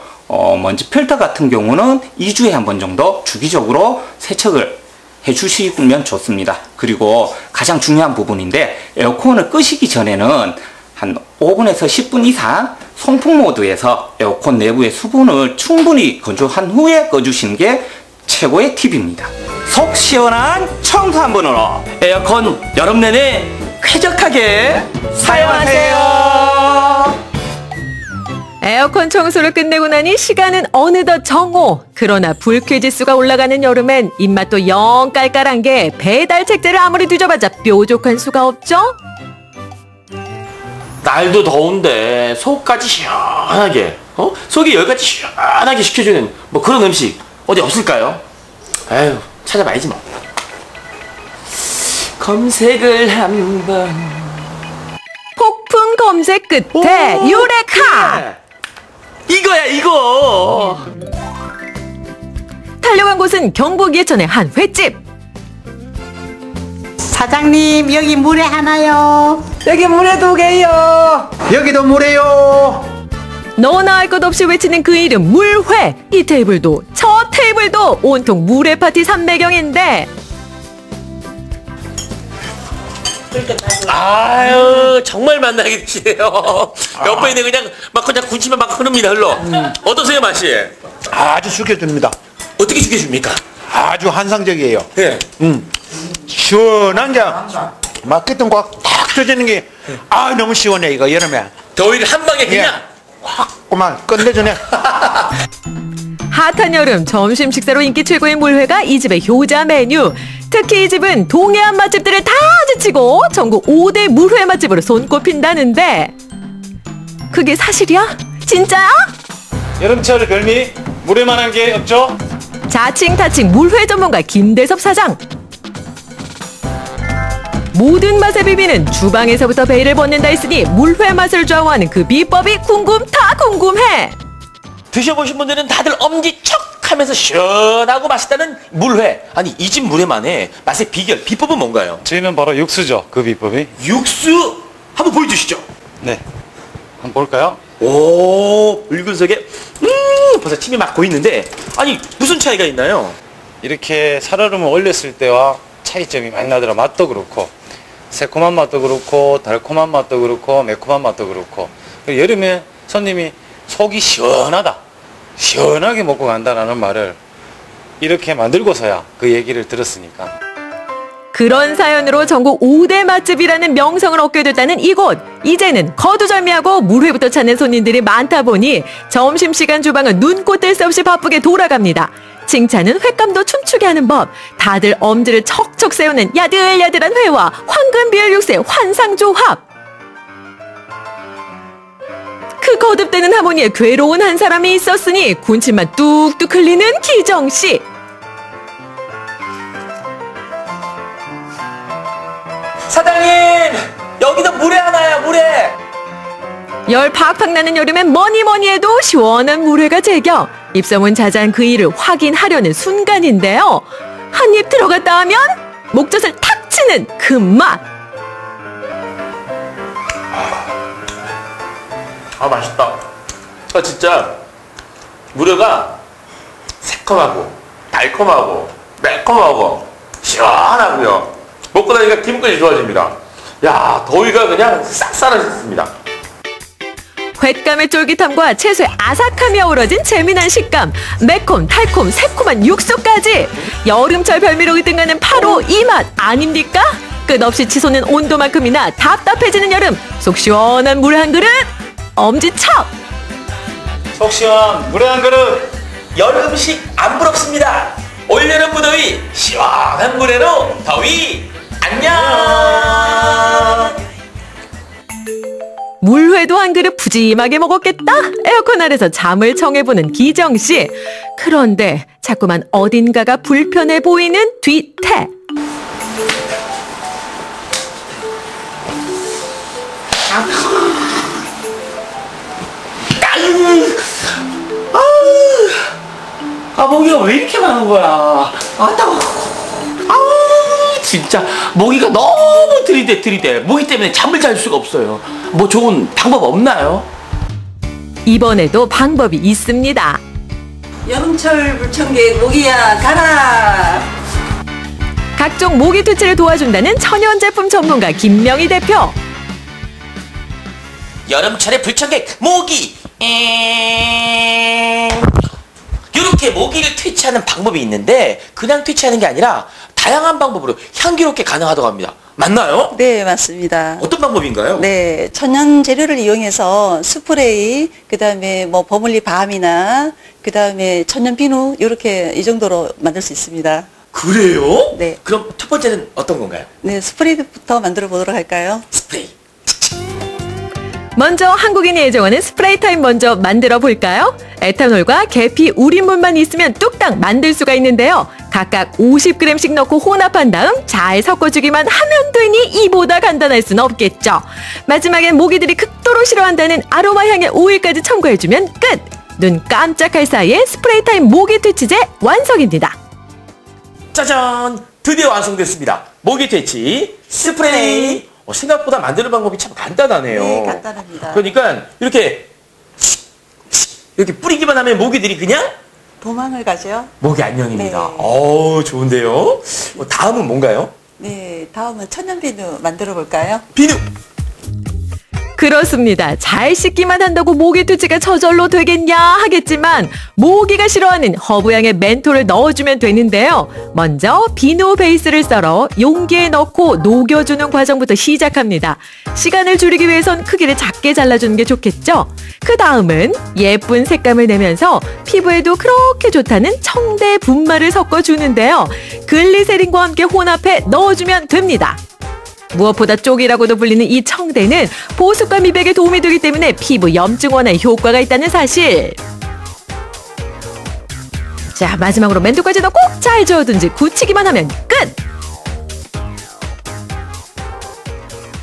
먼지 필터 같은 경우는 2주에 한 번 정도 주기적으로 세척을 해주시면 좋습니다. 그리고 가장 중요한 부분인데 에어컨을 끄시기 전에는 한 5분에서 10분 이상 송풍 모드에서 에어컨 내부의 수분을 충분히 건조한 후에 꺼주시는 게 최고의 팁입니다. 속 시원한 청소 한 번으로 에어컨 여름 내내 쾌적하게 사용하세요. 에어컨 청소를 끝내고 나니 시간은 어느덧 정오. 그러나 불쾌 지수가 올라가는 여름엔 입맛도 영 깔깔한 게 배달 책자를 아무리 뒤져봤자 뾰족한 수가 없죠? 날도 더운데 속까지 시원하게, 속이 열까지 시원하게 식혀주는 뭐 그런 음식 어디 없을까요? 아유, 찾아봐야지 뭐. 검색을 한번. 폭풍 검색 끝에 유레카! 이거야 이거. 달려간 곳은 경북 예천의 한 횟집. 사장님, 여기 물회 하나요. 여기 물회 2개요. 여기도 물회요. 너나 할 것 없이 외치는 그 이름 물회. 이 테이블도 저 테이블도 온통 물회 파티 삼배경인데. 아유, 정말 만나게 되시네요. 옆에 있는 그냥 군침만 막 흐릅니다, 흘러. 어떠세요, 맛이? 아주 죽여줍니다. 어떻게 죽여줍니까? 아주 환상적이에요. 예. 시원한 게, 막 끓던 거딱 쪄지는 게, 너무 시원해, 이거, 여름에. 더위를 한 방에 그냥. 확, 그만, 끝내주네. 핫한 여름 점심 식사로 인기 최고의 물회가 이 집의 효자 메뉴. 특히 이 집은 동해안 맛집들을 다 제치고 전국 5대 물회 맛집으로 손꼽힌다는데 그게 사실이야? 진짜야? 여름철 별미 물회만한 게 없죠? 자칭 타칭 물회 전문가 김대섭 사장. 모든 맛의 비비는 주방에서부터 베일을 벗는다 했으니 물회 맛을 좌우하는 그 비법이 궁금해. 드셔보신 분들은 다들 엄지척하면서 시원하고 맛있다는 물회. 아니, 이 집 물회만의 맛의 비결, 비법은 뭔가요? 저희는 바로 육수죠, 그 비법이. 육수? 한번 보여주시죠. 네, 한번 볼까요? 오, 붉은색에 벌써 침이 막 고이는데, 아니, 무슨 차이가 있나요? 이렇게 살얼음을 올렸을 때와 차이점이 많이 나더라. 맛도 그렇고 새콤한 맛도 그렇고 달콤한 맛도 그렇고 매콤한 맛도 그렇고. 여름에 손님이 속이 시원하게 먹고 간다라는 말을 이렇게 만들고서야 그 얘기를 들었으니까. 그런 사연으로 전국 5대 맛집이라는 명성을 얻게 됐다는 이곳. 이제는 거두절미하고 물회부터 찾는 손님들이 많다 보니 점심시간 주방은 눈코 뗄 새 없이 바쁘게 돌아갑니다. 칭찬은 횟감도 춤추게 하는 법. 다들 엄지를 척척 세우는 야들야들한 회와 황금 비율 육수의 환상조합. 그 거듭되는 하모니에 괴로운 한 사람이 있었으니 군침만 뚝뚝 흘리는 기정씨. 사장님, 여기도 물회 하나요, 물회. 열 팍팍 나는 여름엔 뭐니 해도 시원한 물회가 제격. 입소문 자자한 그 일을 확인하려는 순간인데요. 한 입 들어갔다 하면 목젖을 탁 치는 그 맛. 맛있다. 진짜 물회가 새콤하고 달콤하고 매콤하고 시원하고요. 먹고 나니까 기분까지 좋아집니다. 야, 더위가 그냥 싹 사라졌습니다. 횟감의 쫄깃함과 채소의 아삭함이 어우러진 재미난 식감, 매콤, 달콤, 새콤한 육수까지. 여름철 별미로 으뜸하는 바로 이 맛 아닙니까? 끝없이 치솟는 온도만큼이나 답답해지는 여름. 속 시원한 물 한 그릇 엄지척. 속 시원 물에 한 그릇. 여름 음식 안 부럽습니다. 올여름 무더위 시원한 물에로 더위 안녕. 물회도 한 그릇 푸짐하게 먹었겠다. 에어컨 아래서 잠을 청해보는 기정씨. 그런데 자꾸만 어딘가가 불편해 보이는 뒤태. 모기가 왜 이렇게 많은 거야? 따가워. 진짜 모기가 너무 들이대. 모기 때문에 잠을 잘 수가 없어요. 뭐 좋은 방법 없나요? 이번에도 방법이 있습니다. 여름철 불청객 모기야 가라. 각종 모기 퇴치를 도와준다는 천연 제품 전문가 김명희 대표. 여름철에 불청객 모기. 이렇게 모기를 퇴치하는 방법이 있는데 그냥 퇴치하는 게 아니라 다양한 방법으로 향기롭게 가능하다고 합니다. 맞나요? 네, 맞습니다. 어떤 방법인가요? 네, 천연 재료를 이용해서 스프레이, 그다음에 뭐 버물리 밤이나 그다음에 천연 비누 이렇게 이 정도로 만들 수 있습니다. 그래요? 네. 그럼 첫 번째는 어떤 건가요? 네, 스프레이부터 만들어 보도록 할까요? 스프레이. 먼저 한국인이 애정하는 스프레이 타임 먼저 만들어 볼까요? 에탄올과 계피, 우린물만 있으면 뚝딱 만들 수가 있는데요. 각각 50g씩 넣고 혼합한 다음 잘 섞어주기만 하면 되니 이보다 간단할 순 없겠죠. 마지막엔 모기들이 극도로 싫어한다는 아로마 향의 오일까지 첨가해주면 끝! 눈 깜짝할 사이에 스프레이 타임 모기 퇴치제 완성입니다. 짜잔! 드디어 완성됐습니다. 모기 퇴치 스프레이. 생각보다 만드는 방법이 참 간단하네요. 네, 간단합니다. 그러니까 이렇게 뿌리기만 하면 모기들이 그냥 도망을 가죠. 모기 안녕입니다. 네. 좋은데요. 다음은 뭔가요? 네, 다음은 천연 비누 만들어 볼까요? 비누! 그렇습니다. 잘 씻기만 한다고 모기 퇴치가 저절로 되겠냐 하겠지만 모기가 싫어하는 허브향의 멘톨을 넣어주면 되는데요. 먼저 비누 베이스를 썰어 용기에 넣고 녹여주는 과정부터 시작합니다. 시간을 줄이기 위해선 크기를 작게 잘라주는 게 좋겠죠. 그 다음은 예쁜 색감을 내면서 피부에도 그렇게 좋다는 청대 분말을 섞어주는데요. 글리세린과 함께 혼합해 넣어주면 됩니다. 무엇보다 쪽이라고도 불리는 이 청대는 보습과 미백에 도움이 되기 때문에 피부 염증 완화에 효과가 있다는 사실. 자, 마지막으로 멘토까지 넣고 잘 저어둔 지 굳히기만 하면 끝!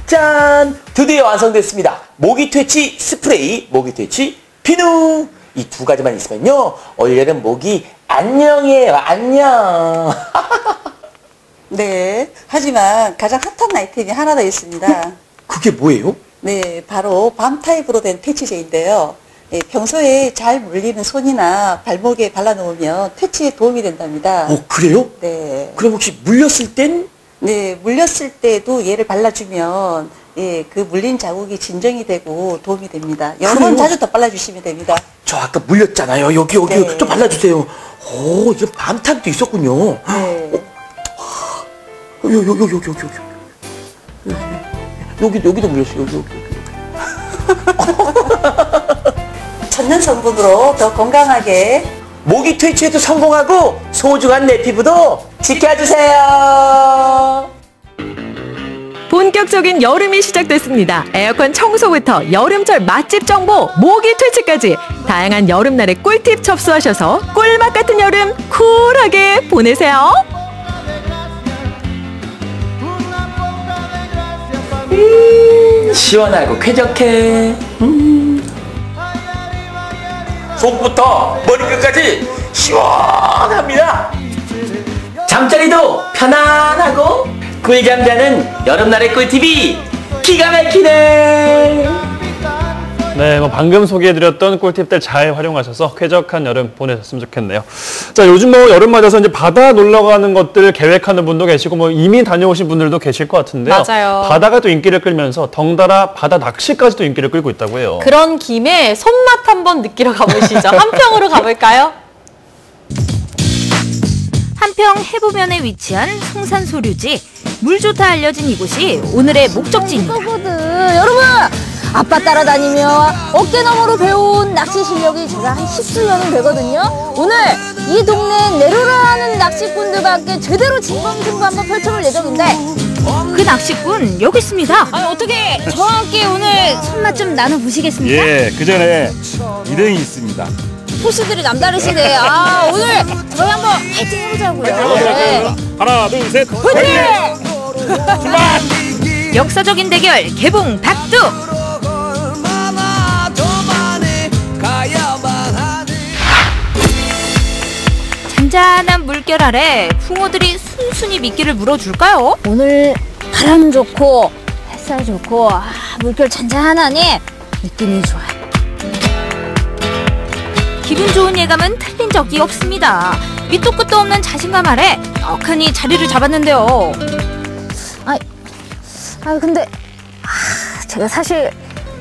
짠! 드디어 완성됐습니다. 모기 퇴치 스프레이, 모기 퇴치 비누. 이 두 가지만 있으면요, 올여름 모기 안녕이에요. 안녕. 네, 하지만 가장 핫한 아이템이 하나 더 있습니다. 그게 뭐예요? 네, 바로 밤 타입으로 된 퇴치제인데요. 네, 평소에 잘 물리는 손이나 발목에 발라놓으면 퇴치에 도움이 된답니다. 그래요? 네. 그럼 혹시 물렸을 땐? 네, 물렸을 때도 얘를 발라주면 예, 그 물린 자국이 진정이 되고 도움이 됩니다. 여러 번 자주 더 발라주시면 됩니다. 저 아까 물렸잖아요. 여기 네. 좀 발라주세요. 이게 밤 타입도 있었군요. 네. 여기도 물렸어요. 여기. 천연 성분으로 더 건강하게 모기 퇴치에도 성공하고 소중한 내 피부도 지켜주세요. 본격적인 여름이 시작됐습니다. 에어컨 청소부터 여름철 맛집 정보, 모기 퇴치까지 다양한 여름날의 꿀팁 접수하셔서 꿀맛 같은 여름 쿨하게 보내세요. 시원하고 쾌적해. 속부터 머리끝까지 시원합니다. 잠자리도 편안하고 꿀잠 자는 여름날의 꿀팁이 기가 막히네. 네, 방금 소개해드렸던 꿀팁들 잘 활용하셔서 쾌적한 여름 보내셨으면 좋겠네요. 자, 요즘 여름 맞아서 이제 바다 놀러 가는 것들 계획하는 분도 계시고 이미 다녀오신 분들도 계실 것 같은데요. 맞아요. 바다가 또 인기를 끌면서 덩달아 바다 낚시까지도 인기를 끌고 있다고 해요. 그런 김에 손맛 한번 느끼러 가보시죠. 한평으로 가볼까요? 한평 해부면에 위치한 성산소류지. 물 좋다 알려진 이곳이 오늘의 목적지입니다. 여러분! 아빠 따라다니며 어깨너머로 배운 낚시 실력이 제가 한 10수년은 되거든요. 오늘 이 동네 내로라는 낚시꾼들과 제대로 진검승부 한번 펼쳐볼 예정인데 그 낚시꾼 여기 있습니다. 어떻게 저와 함께 오늘 손맛 좀 나눠보시겠습니까? 예, 그 전에 2등이 있습니다. 포스들이 남다르시네. 오늘 저희 한번 파이팅 해보자고요. 네. 하나, 둘, 셋, 파이팅! 역사적인 대결 개봉 박두. 잔잔한 물결 아래 붕어들이 순순히 미끼를 물어줄까요? 오늘 바람 좋고 햇살 좋고 물결 잔잔하니 느낌이 좋아요. 기분 좋은 예감은 틀린 적이 없습니다. 밑도 끝도 없는 자신감 아래 떡하니 자리를 잡았는데요. 근데 제가 사실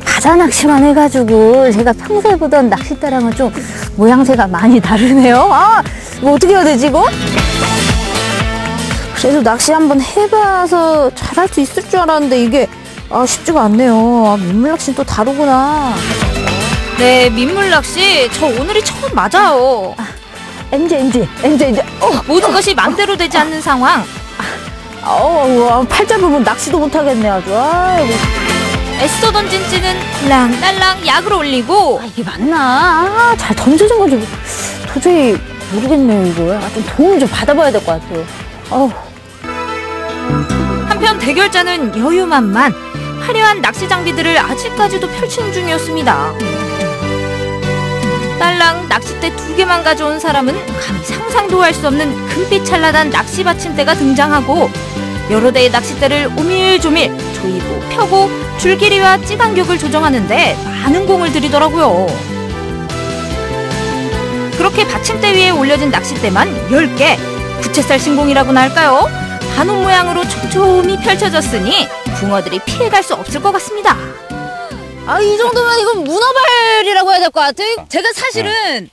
바다 낚시만 해가지고 제가 평소에 보던 낚싯대랑은 좀 모양새가 많이 다르네요. 이거 어떻게 해야 되지 이거? 그래도 낚시 한번 해봐서 잘할 수 있을 줄 알았는데 이게 쉽지가 않네요. 민물낚시는 또 다르구나. 네, 민물낚시 저 오늘이 처음 맞아요. MG. 모든 것이 맘대로 되지 않는 상황. 팔 잡으면 낚시도 못하겠네 아주. 애써 던진 찌는 딸랑딸랑 약을 올리고. 이게 맞나? 잘 던져진 건지 도저히 모르겠네요 이거. 좀 도움 좀 받아봐야 될 것 같아요. 한편 대결자는 여유만만 화려한 낚시 장비들을 아직까지도 펼치는 중이었습니다. 딸랑 낚싯대 2개만 가져온 사람은 감히 상상도 할 수 없는 금빛찬란한 낚시 받침대가 등장하고 여러 대의 낚싯대를 오밀조밀 조이고 펴고 줄길이와 찌간격을 조정하는데 많은 공을 들이더라고요. 그렇게 받침대 위에 올려진 낚싯대만 10개, 부채살 신공이라고나 할까요? 반원 모양으로 촘촘히 펼쳐졌으니 붕어들이 피해갈 수 없을 것 같습니다. 이 정도면 이건 문어발이라고 해야 될 것 같아요. 제가 사실은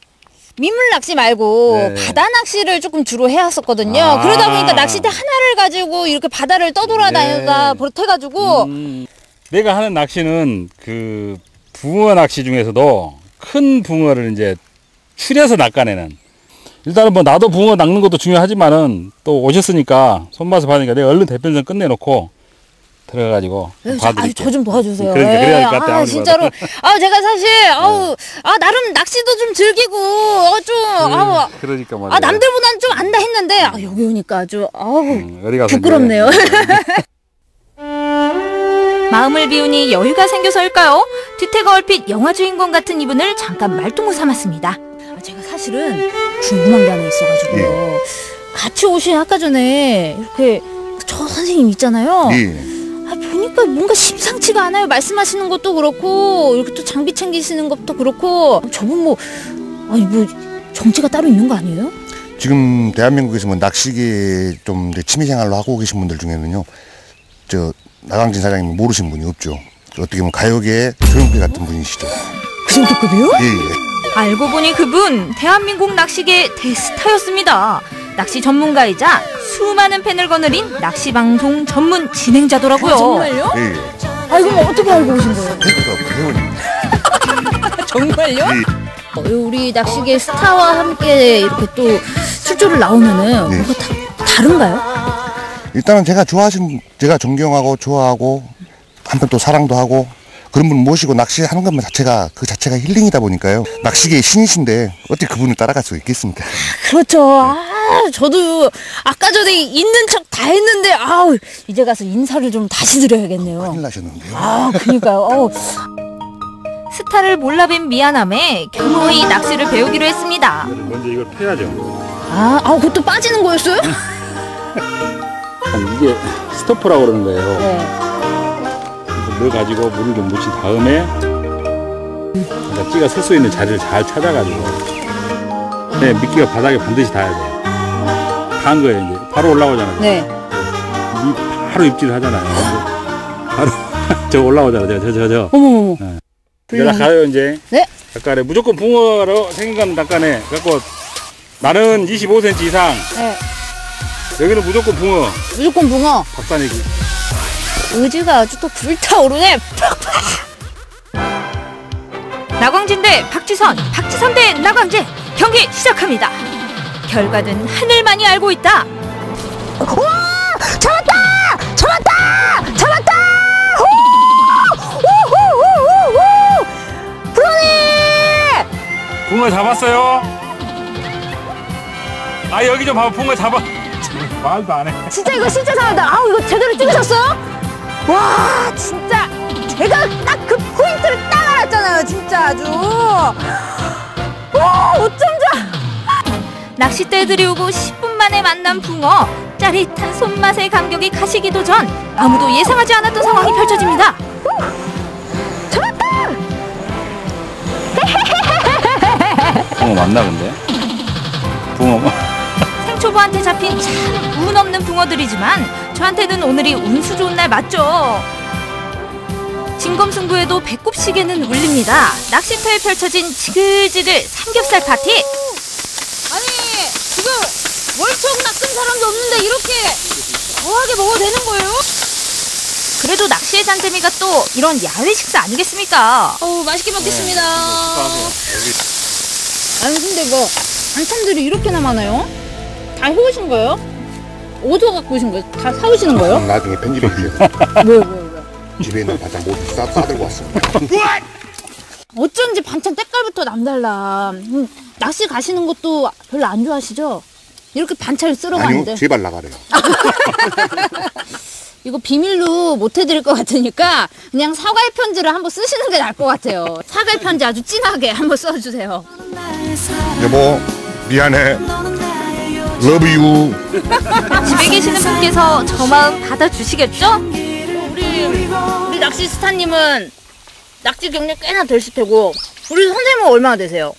민물 낚시 말고 바다 낚시를 조금 주로 해왔었거든요. 그러다 보니까 낚싯대 하나를 가지고 이렇게 바다를 떠돌아다니다가 버릇해가지고 내가 하는 낚시는 그 붕어 낚시 중에서도 큰 붕어를 이제 추려서 낚아내는. 일단은 뭐 나도 붕어 낚는 것도 중요하지만은 또 오셨으니까 손맛을 받으니까 내가 얼른 대변전 끝내놓고 들어가가지고 봐드릴게요. 저 좀 도와주세요. 그러니까 그래야 될 것 같아요. 진짜로. 제가 사실 나름 낚시도 좀 즐기고 그러니까 말이야. 남들보다는 좀 안다 했는데 여기 오니까 아주 부끄럽네요. 마음을 비우니 여유가 생겨서일까요? 뒤태가 얼핏 영화 주인공 같은 이분을 잠깐 말동무 삼았습니다. 제가 사실은 궁금한 게 하나 있어가지고요. 같이 오신 아까 전에 이렇게 저 선생님 있잖아요. 보니까 뭔가 심상치가 않아요. 말씀하시는 것도 그렇고 이렇게 또 장비 챙기시는 것도 그렇고 저분 뭐 정체가 따로 있는 거 아니에요? 지금 대한민국에서 뭐 낚시계 좀 취미생활로 하고 계신 분들 중에는요, 나강진 사장님 모르신 분이 없죠. 어떻게 보면 가요계의 조용필 같은 분이시죠. 그 정도급이요? 예. 알고 보니 그분 대한민국 낚시계 대스타였습니다. 낚시 전문가이자 수많은 팬을 거느린 낚시방송 전문 진행자더라고요. 정말요? 예. 그럼 어떻게 알고 오신 거예요? 정말요? 우리 낚시계 스타와 함께 이렇게 또 출조를 나오면은 뭔가 다른가요? 일단은 제가 존경하고 좋아하고 한편 또 사랑도 하고 그런 분 모시고 낚시하는 것만 그 자체가 힐링이다 보니까요. 낚시계의 신이신데 어떻게 그분을 따라갈 수 있겠습니까? 그렇죠. 저도 아까 전에 있는 척 다 했는데 이제 가서 인사를 좀 다시 드려야겠네요. 큰일 나셨는데요. 그러니까요. 스타를 몰라뵌 미안함에 겸허히 낚시를 배우기로 했습니다. 먼저 이걸 펴야죠. 그것도 빠지는 거였어요? 이게 스토퍼라고 그러는 거예요. 넣어가지고 물을 좀 묻힌 다음에 찌가 쓸 수 있는 자리를 잘 찾아가지고 미끼가 바닥에 반드시 닿아야 돼요. 닿은 거예요. 이제 바로 올라오잖아요. 네. 바로 입질을 하잖아요. 바로 저 올라오잖아요. 저. 어머머머. 이제 가요 이제. 네. 낚아내 무조건 붕어로 생긴 건 낚아내. 갖고 나는 25cm 이상. 네. 여기는 무조건 붕어. 무조건 붕어. 박사내기. 의지가 아주 또 불타오르네. 나광진 대 박지선, 박지선 대 나광진 경기 시작합니다. 결과는 하늘만이 알고 있다. 우와! 잡았다! 잡았다! 잡았다! 프로님! 붕어 잡았어요. 아 여기 좀 봐봐. 붕어 잡아. 말도 안 해. 진짜 이거 진짜 잘한다. 아우 이거 제대로 찍으셨어요? 와 진짜 제가 딱 그 포인트를 딱 알았잖아요. 진짜 아주. 와 어쩜 좋아. 낚싯대들이 오고 10분 만에 만난 붕어. 짜릿한 손맛의 감격이 가시기도 전 아무도 예상하지 않았던 상황이 펼쳐집니다. 잡았다! 붕어 맞나 근데? 붕어 생초보한테 잡힌 참 운 없는 붕어들이지만 저한테는 오늘이 운수 좋은 날 맞죠? 진검승부에도 배꼽 시계는 울립니다. 낚시터에 펼쳐진 지글지글 삼겹살 파티. 아니 지금 월척 낚은 사람도 없는데 이렇게 거하게 먹어도 되는 거예요? 그래도 낚시의 잔재미가 또 이런 야외 식사 아니겠습니까? 맛있게 먹겠습니다. 아니 근데 뭐 반찬들이 이렇게나 많아요? 다 해오신 거예요? 어디서 갖고 오신 거예요? 다 사오시는 거예요? 나중에 편집해 주세요. 왜? 집에 있는 반찬 모두 싸들고 왔습니다. 어쩐지 반찬 때깔부터 남달라. 낚시 가시는 것도 별로 안 좋아하시죠? 이렇게 반찬을 쓸어 가는데. 아니요, 제발 나가래요. 이거 비밀로 못 해드릴 것 같으니까 그냥 사과의 편지를 한번 쓰시는 게 나을 것 같아요. 사과의 편지 아주 진하게 한번 써주세요. 여보, 미안해. 러브 유. 집에 계시는 분께서 저 마음 받아주시겠죠? 우리 낚시 스타님은 낚시 경력 꽤나 되실 테고 우리 선생님은 얼마나 되세요?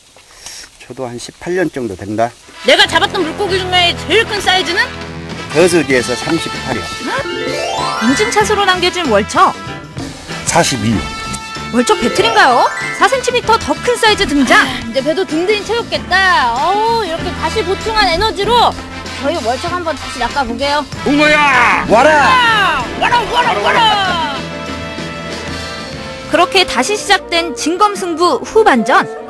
저도 한 18년 정도 된다. 내가 잡았던 물고기 중에 제일 큰 사이즈는? 저수지에서 38이요. 인증샷으로 남겨준 월척. 42요. 월척 배틀인가요? 4cm 더 큰 사이즈 등장. 이제 배도 든든히 채웠겠다. 어우 이렇게 다시 보충한 에너지로 저희 월척 한번 다시 낚아보게요. 붕어야! 와라! 와라! 그렇게 다시 시작된 진검승부 후반전.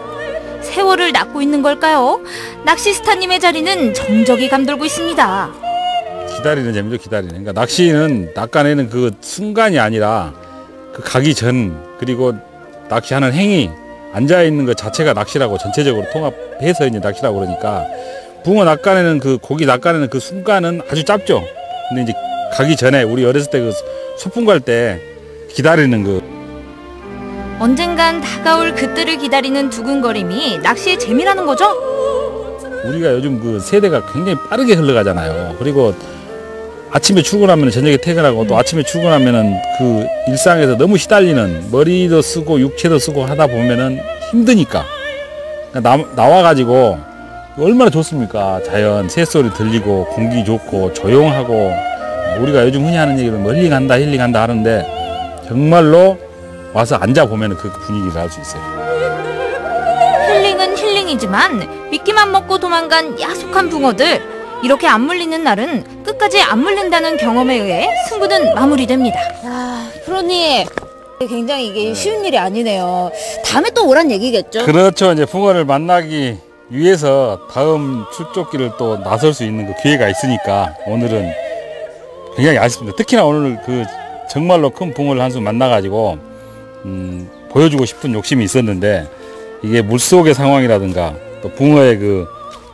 세월을 낚고 있는 걸까요? 낚시스타님의 자리는 정적이 감돌고 있습니다. 기다리는 재미죠. 기다리는. 그러니까 낚시는 낚아내는 그 순간이 아니라 그 가기 전 그리고 낚시하는 행위 앉아있는 것 자체가 낚시라고 전체적으로 통합해서 이제 낚시라고 그러니까 붕어 낚아내는 그 고기 낚아내는 그 순간은 아주 짧죠. 근데 이제 가기 전에 우리 어렸을 때 그 소풍 갈 때 기다리는 그 언젠간 다가올 그때를 기다리는 두근거림이 낚시의 재미라는 거죠? 우리가 요즘 그 세대가 굉장히 빠르게 흘러가잖아요. 그리고 아침에 출근하면 저녁에 퇴근하고 또 아침에 출근하면은 그 일상에서 너무 시달리는 머리도 쓰고 육체도 쓰고 하다 보면은 힘드니까 나와가지고 얼마나 좋습니까? 자연 새소리 들리고 공기 좋고 조용하고 우리가 요즘 흔히 하는 얘기는 멀리 간다 힐링한다 하는데 정말로 와서 앉아보면 그 분위기를 알 수 있어요. 힐링은 힐링이지만 미끼만 먹고 도망간 야속한 붕어들. 이렇게 안 물리는 날은 끝까지 안 물린다는 경험에 의해 승부는 마무리됩니다. 프로님 굉장히 이게 쉬운 일이 아니네요. 다음에 또 오란 얘기겠죠? 그렇죠. 이제 붕어를 만나기 위해서 다음 출조길을 또 나설 수 있는 그 기회가 있으니까 오늘은 굉장히 아쉽습니다. 특히나 오늘 그 정말로 큰 붕어를 한 수 만나가지고 보여주고 싶은 욕심이 있었는데 이게 물속의 상황이라든가 또 붕어의 그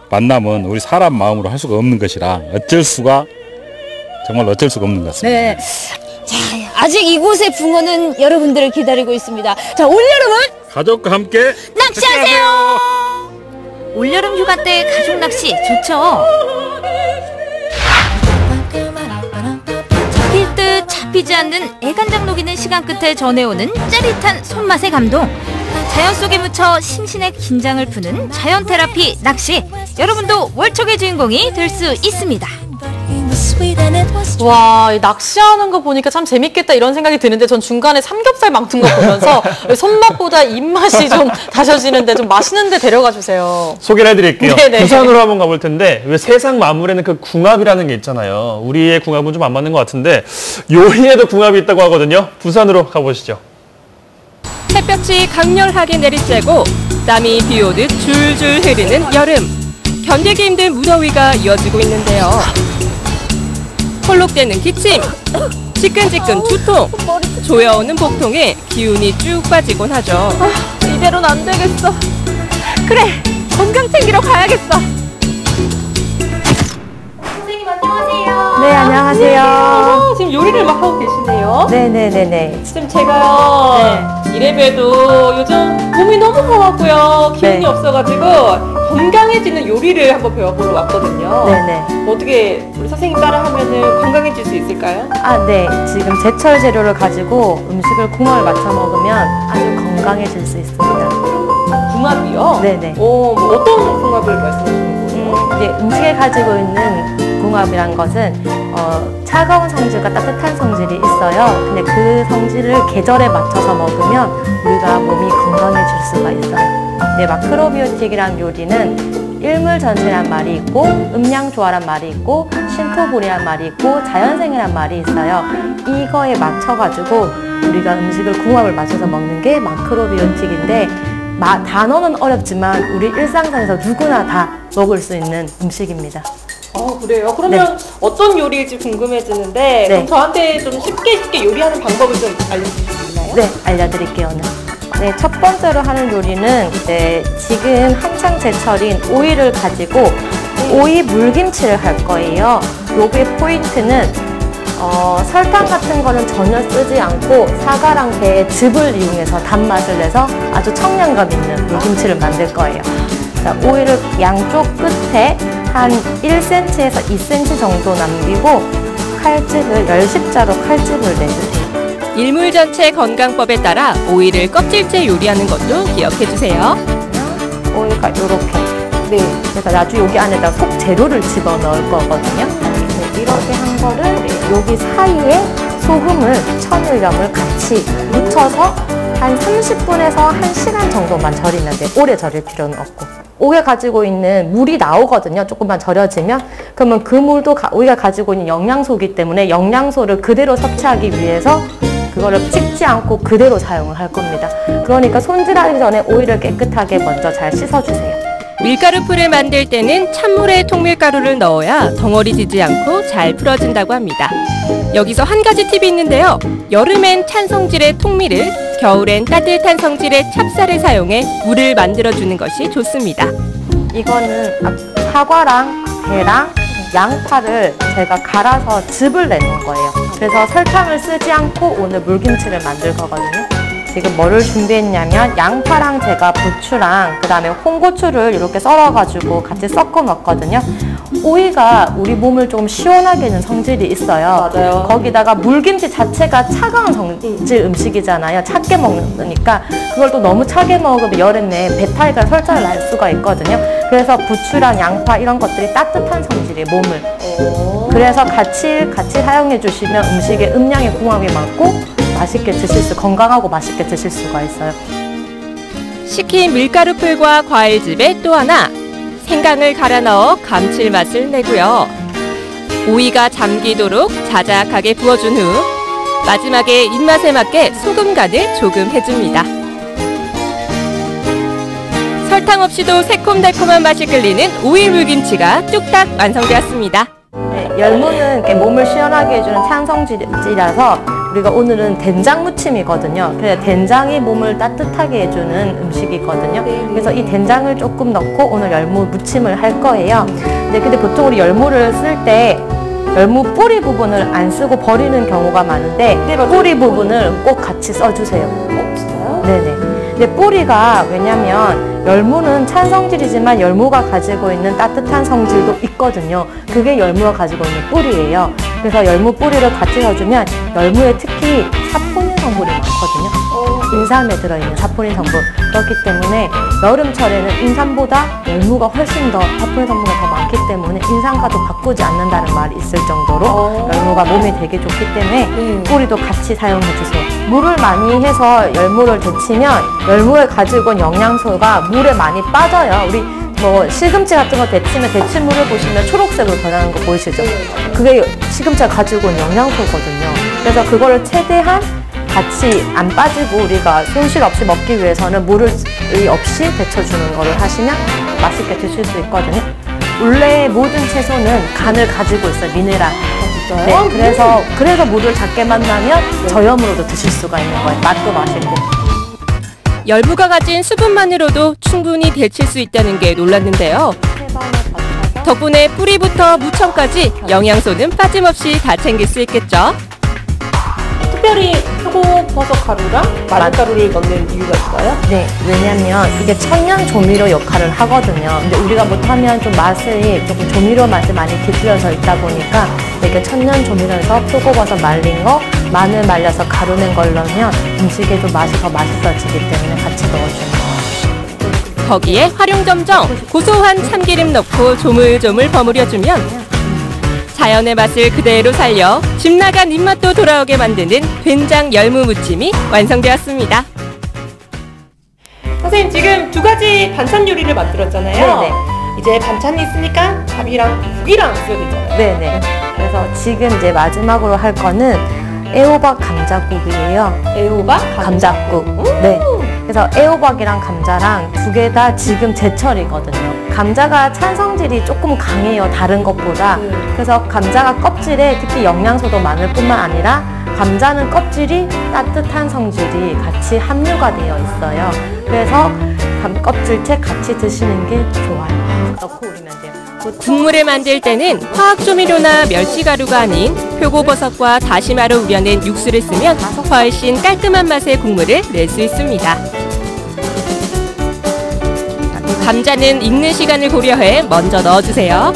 만남은 우리 사람 마음으로 할 수가 없는 것이라 정말 어쩔 수가 없는 것 같습니다. 네. 자, 아직 이곳의 붕어는 여러분들을 기다리고 있습니다. 자, 올여름은 가족과 함께 낚시하세요. 올여름 휴가 때 가족 낚시 좋죠? 잡힐 듯 잡히지 않는 애간장 녹이는 시간 끝에 전해오는 짜릿한 손맛의 감동. 자연 속에 묻혀 심신의 긴장을 푸는 자연 테라피 낚시. 여러분도 월척의 주인공이 될 수 있습니다. 와, 이 낚시하는 거 보니까 참 재밌겠다 이런 생각이 드는데 전 중간에 삼겹살 막는 거 보면서 손맛보다 입맛이 좀 다셔지는데 좀 맛있는 데 데려가 주세요. 소개를 해드릴게요. 네네. 부산으로 한번 가볼 텐데 왜 세상 만물에는 그 궁합이라는 게 있잖아요. 우리의 궁합은 좀 안 맞는 것 같은데 요리에도 궁합이 있다고 하거든요. 부산으로 가보시죠. 햇볕이 강렬하게 내리쬐고 땀이 비오듯 줄줄 흐르는 여름. 견디기 힘든 무더위가 이어지고 있는데요. 홀록대는 기침, 지끈지끈 두통, 조여오는 복통에 기운이 쭉 빠지곤 하죠. 이대로는 안 되겠어. 그래, 건강 챙기러 가야겠어. 선생님 안녕하세요. 네, 안녕하세요. 지금 요리를 막 하고 계시네요. 네네네네. 지금 제가요, 이래봬도 요즘 몸이 너무 허하고요. 기운이 없어가지고 건강해지는 요리를 한번 배워보러 왔거든요. 네네. 어떻게 우리 선생님 따라 하면은 건강해질 수 있을까요? 아, 네. 지금 제철 재료를 가지고 음식을 궁합을 맞춰 먹으면 아주 건강해질 수 있습니다. 궁합이요? 네네. 뭐 어떤 궁합을 말씀하시는 거예요? 이제 음식에 가지고 있는 궁합이란 것은 차가운 성질과 따뜻한 성질이 있어요. 근데 그 성질을 계절에 맞춰서 먹으면 우리가 몸이 건강해질 수가 있어요. 네, 마크로비오틱이란 요리는 일물 전체란 말이 있고 음양조화란 말이 있고 싱크볼이란 말이 있고 자연생이란 말이 있어요. 이거에 맞춰가지고 우리가 음식을 궁합을 맞춰서 먹는 게 마크로비오틱인데 단어는 어렵지만 우리 일상생활에서 누구나 다 먹을 수 있는 음식입니다. 그래요? 그러면 어떤 요리일지 궁금해지는데 그럼 저한테 좀 쉽게 요리하는 방법을 좀 알려주실 수 있나요? 네, 알려드릴게요, 오늘. 네, 첫 번째로 하는 요리는 이제 지금 한창 제철인 오이를 가지고 오이 물김치를 할 거예요. 요게 포인트는 설탕 같은 거는 전혀 쓰지 않고 사과랑 배의 즙을 이용해서 단맛을 내서 아주 청량감 있는 물김치를 만들 거예요. 자, 오이를 양쪽 끝에 한 1cm에서 2cm 정도 남기고 칼집을 10십자로 칼집을 내주세요. 일물전체 건강법에 따라 오이를 껍질째 요리하는 것도 기억해주세요. 오이가 요렇게. 네. 그래서 나중에 여기 안에다 속 재료를 집어넣을 거거든요. 네, 이렇게 한 거를 여기 사이에 소금을, 천일염을 같이 묻혀서 한 30분에서 1시간 정도만 절이면 돼요. 오래 절일 필요는 없고. 오이가 가지고 있는 물이 나오거든요. 조금만 절여지면. 그러면 그 물도 오이가 가지고 있는 영양소이기 때문에 영양소를 그대로 섭취하기 위해서 그거를 찍지 않고 그대로 사용을 할 겁니다. 그러니까 손질하기 전에 오이를 깨끗하게 먼저 잘 씻어주세요. 밀가루풀을 만들 때는 찬물에 통밀가루를 넣어야 덩어리 지지 않고 잘 풀어진다고 합니다. 여기서 한 가지 팁이 있는데요. 여름엔 찬 성질의 통밀을, 겨울엔 따뜻한 성질의 찹쌀을 사용해 물을 만들어주는 것이 좋습니다. 이거는 사과랑 배랑 양파를 제가 갈아서 즙을 내는 거예요. 그래서 설탕을 쓰지 않고 오늘 물김치를 만들 거거든요. 지금 뭐를 준비했냐면 양파랑 제가 부추랑 그 다음에 홍고추를 이렇게 썰어가지고 같이 섞어 넣었거든요. 오이가 우리 몸을 좀 시원하게 해주는 성질이 있어요. 맞아요. 거기다가 물김치 자체가 차가운 성질 음식이잖아요. 찼게 먹으니까 그걸 또 너무 차게 먹으면 여름에 배탈과 설사를 날 수가 있거든요. 그래서 부추랑 양파 이런 것들이 따뜻한 성질이에요, 몸을. 그래서 같이 사용해 주시면 음식에 음양의 궁합이 많고 맛있게 건강하고 맛있게 드실 수가 있어요. 식힌 밀가루풀과 과일즙에 또 하나 생강을 갈아 넣어 감칠맛을 내고요. 오이가 잠기도록 자작하게 부어준 후 마지막에 입맛에 맞게 소금 간을 조금 해줍니다. 설탕 없이도 새콤달콤한 맛이 끌리는 오이 물김치가 뚝딱 완성되었습니다. 네, 열무는 이렇게 몸을 시원하게 해주는 찬성질이라서 우리가 오늘은 된장 무침이거든요. 그래서 된장이 몸을 따뜻하게 해주는 음식이거든요. 그래서 이 된장을 조금 넣고 오늘 열무 무침을 할 거예요. 근데 보통 우리 열무를 쓸 때 열무 뿌리 부분을 안 쓰고 버리는 경우가 많은데 뿌리 부분을 꼭 같이 써주세요. 진짜요? 네네. 근데 뿌리가 왜냐면 열무는 찬 성질이지만 열무가 가지고 있는 따뜻한 성질도 있거든요. 그게 열무가 가지고 있는 뿌리예요. 그래서 열무 뿌리를 같이 넣어주면 열무에 특히 사포닌 성분이 많거든요. 인삼에 들어있는 사포닌 성분. 그렇기 때문에 여름철에는 인삼보다 열무가 훨씬 더 사포닌 성분이 더 많기 때문에 인삼과도 바꾸지 않는다는 말이 있을 정도로 열무가 몸에 되게 좋기 때문에 뿌리도 같이 사용해 주세요. 물을 많이 해서 열무를 데치면 열무에 가지고 온 영양소가 물에 많이 빠져요. 우리 뭐 시금치 같은 거 데치면 데친물을 보시면 초록색으로 변하는 거 보이시죠? 그게 시금치가 가지고 온 영양소거든요. 그래서 그거를 최대한 같이 안 빠지고 우리가 손실 없이 먹기 위해서는 물을 없이 데쳐주는 거를 하시면 맛있게 드실 수 있거든요. 원래 모든 채소는 간을 가지고 있어요. 미네랄. 네, 그래서 물을 작게만 나면 저염으로도 드실 수가 있는 거예요. 맛도 맛있고. 열무가 가진 수분만으로도 충분히 데칠 수 있다는 게 놀랐는데요. 덕분에 뿌리부터 무청까지 영양소는 빠짐없이 다 챙길 수 있겠죠. 특별히 표고버섯 가루랑 마늘가루를 넣는 이유가 있어요? 네, 왜냐면 이게 천연 조미료 역할을 하거든요. 근데 우리가 못하면 좀 맛이 조금 조미료 맛이 많이 깃들여서 있다 보니까 이게 천연 조미료에서 표고버섯 말린 거, 마늘 말려서 가루 낸 걸 넣으면 음식에 좀 맛이 더 맛있어지기 때문에 같이 넣어주는 거예요. 거기에 활용점정, 고소한 참기름 넣고 조물조물 버무려주면 자연의 맛을 그대로 살려 집 나간 입맛도 돌아오게 만드는 된장 열무 무침이 완성되었습니다. 선생님 지금 두 가지 반찬 요리를 만들었잖아요. 네네. 이제 반찬이 있으니까 밥이랑 국이랑 쓰여야 되잖아요. 네네. 그래서 지금 이제 마지막으로 할 거는 애호박 감자국이에요. 애호박 감자국. 네. 그래서 애호박이랑 감자랑 두 개 다 지금 제철이거든요. 감자가 찬성질이 조금 강해요, 다른 것보다. 그래서 감자가 껍질에 특히 영양소도 많을 뿐만 아니라 감자는 껍질이 따뜻한 성질이 같이 함유가 되어 있어요. 그래서 껍질째 같이 드시는 게 좋아요. 넣고 우리면 돼요. 국물을 만들 때는 화학조미료나 멸치가루가 아닌 표고버섯과 다시마로 우려낸 육수를 쓰면 훨씬 깔끔한 맛의 국물을 낼 수 있습니다. 감자는 익는 시간을 고려해 먼저 넣어주세요.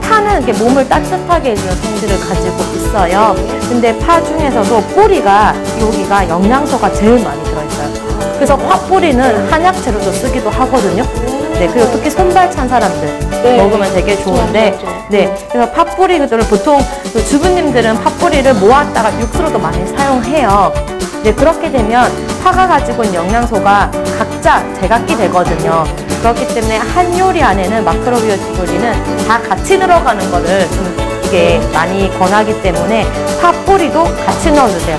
파는 이렇게 몸을 따뜻하게 해주는 성질을 가지고 있어요. 근데 파 중에서도 뿌리가 여기가 영양소가 제일 많이 들어있어요. 그래서 파뿌리는 한약재로도 쓰기도 하거든요. 네, 그리고 특히 손발 찬 사람들 먹으면 되게 좋은데, 네, 그래서 파뿌리들을 보통 주부님들은 파뿌리를 모았다가 육수로도 많이 사용해요. 네, 그렇게 되면 파가 가지고 있는 영양소가 각자 제각기 되거든요. 그렇기 때문에 한 요리 안에는 마크로비오틱 요리는 다 같이 들어가는 거를 좀 이게 많이 권하기 때문에 파 뿌리도 같이 넣어주세요.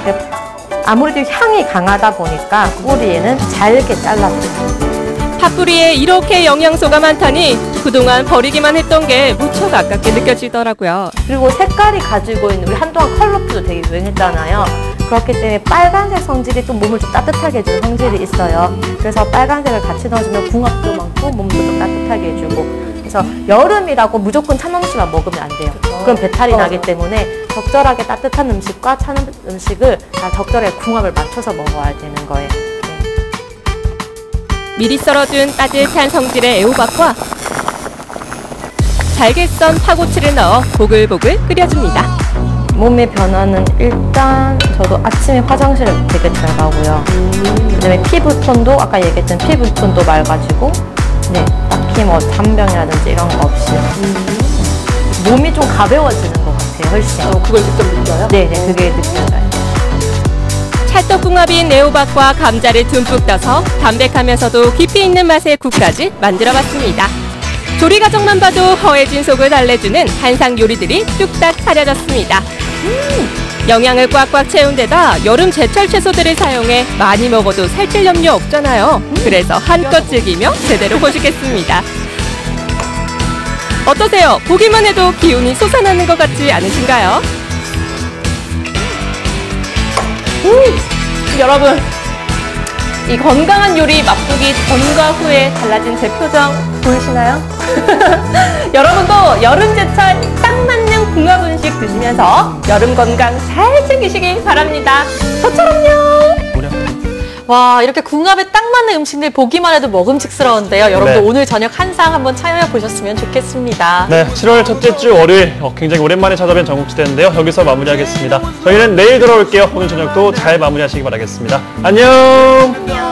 아무래도 향이 강하다 보니까 뿌리에는 잘게 잘라주세요. 팥뿌리에 이렇게 영양소가 많다니 그동안 버리기만 했던 게 무척 아깝게 느껴지더라고요. 그리고 색깔이 가지고 있는, 우리 한동안 컬러푸드 되게 유행했잖아요. 그렇기 때문에 빨간색 성질이 좀 몸을 좀 따뜻하게 해주는 성질이 있어요. 그래서 빨간색을 같이 넣어주면 궁합도 많고 몸도 좀 따뜻하게 해주고. 그래서 여름이라고 무조건 찬 음식만 먹으면 안 돼요. 그럼 배탈이 나기 때문에 적절하게 따뜻한 음식과 찬 음식을 다 적절하게 궁합을 맞춰서 먹어야 되는 거예요. 미리 썰어둔 따뜻한 성질의 애호박과 잘게 썬 파고치를 넣어 보글보글 끓여줍니다. 몸의 변화는 일단 저도 아침에 화장실을 되게 잘 가고요. 그다음에 피부톤도 아까 얘기했던 피부톤도 맑아지고, 네, 딱히 뭐 잔병이라든지 이런 거 없이 몸이 좀 가벼워지는 것 같아요. 훨씬. 그걸 직접 느껴요? 네네, 그게 느껴져요. 찰떡궁합인 애호박과 감자를 듬뿍 떠서 담백하면서도 깊이 있는 맛의 국까지 만들어봤습니다. 조리 과정만 봐도 허해진 속을 달래주는 한상 요리들이 뚝딱 차려졌습니다. 영양을 꽉꽉 채운 데다 여름 제철 채소들을 사용해 많이 먹어도 살찔 염려 없잖아요. 그래서 한껏 즐기며 제대로 보시겠습니다. 어떠세요? 보기만 해도 기운이 솟아나는 것 같지 않으신가요? 여러분, 이 건강한 요리 맛보기 전과 후에 달라진 제 표정 보이시나요? 여러분도 여름 제철 딱 맞는 궁합 음식 드시면서 여름 건강 잘 챙기시길 바랍니다. 저처럼요. 와, 이렇게 궁합에 딱 맞는 음식들 보기만 해도 먹음직스러운데요. 여러분들 네. 오늘 저녁 한상 한번 참여해 보셨으면 좋겠습니다. 네, 7월 첫째 주 월요일 굉장히 오랜만에 찾아뵌 전국지대인데요. 여기서 마무리하겠습니다. 저희는 내일 돌아올게요. 오늘 저녁도 잘 마무리하시기 바라겠습니다. 안녕.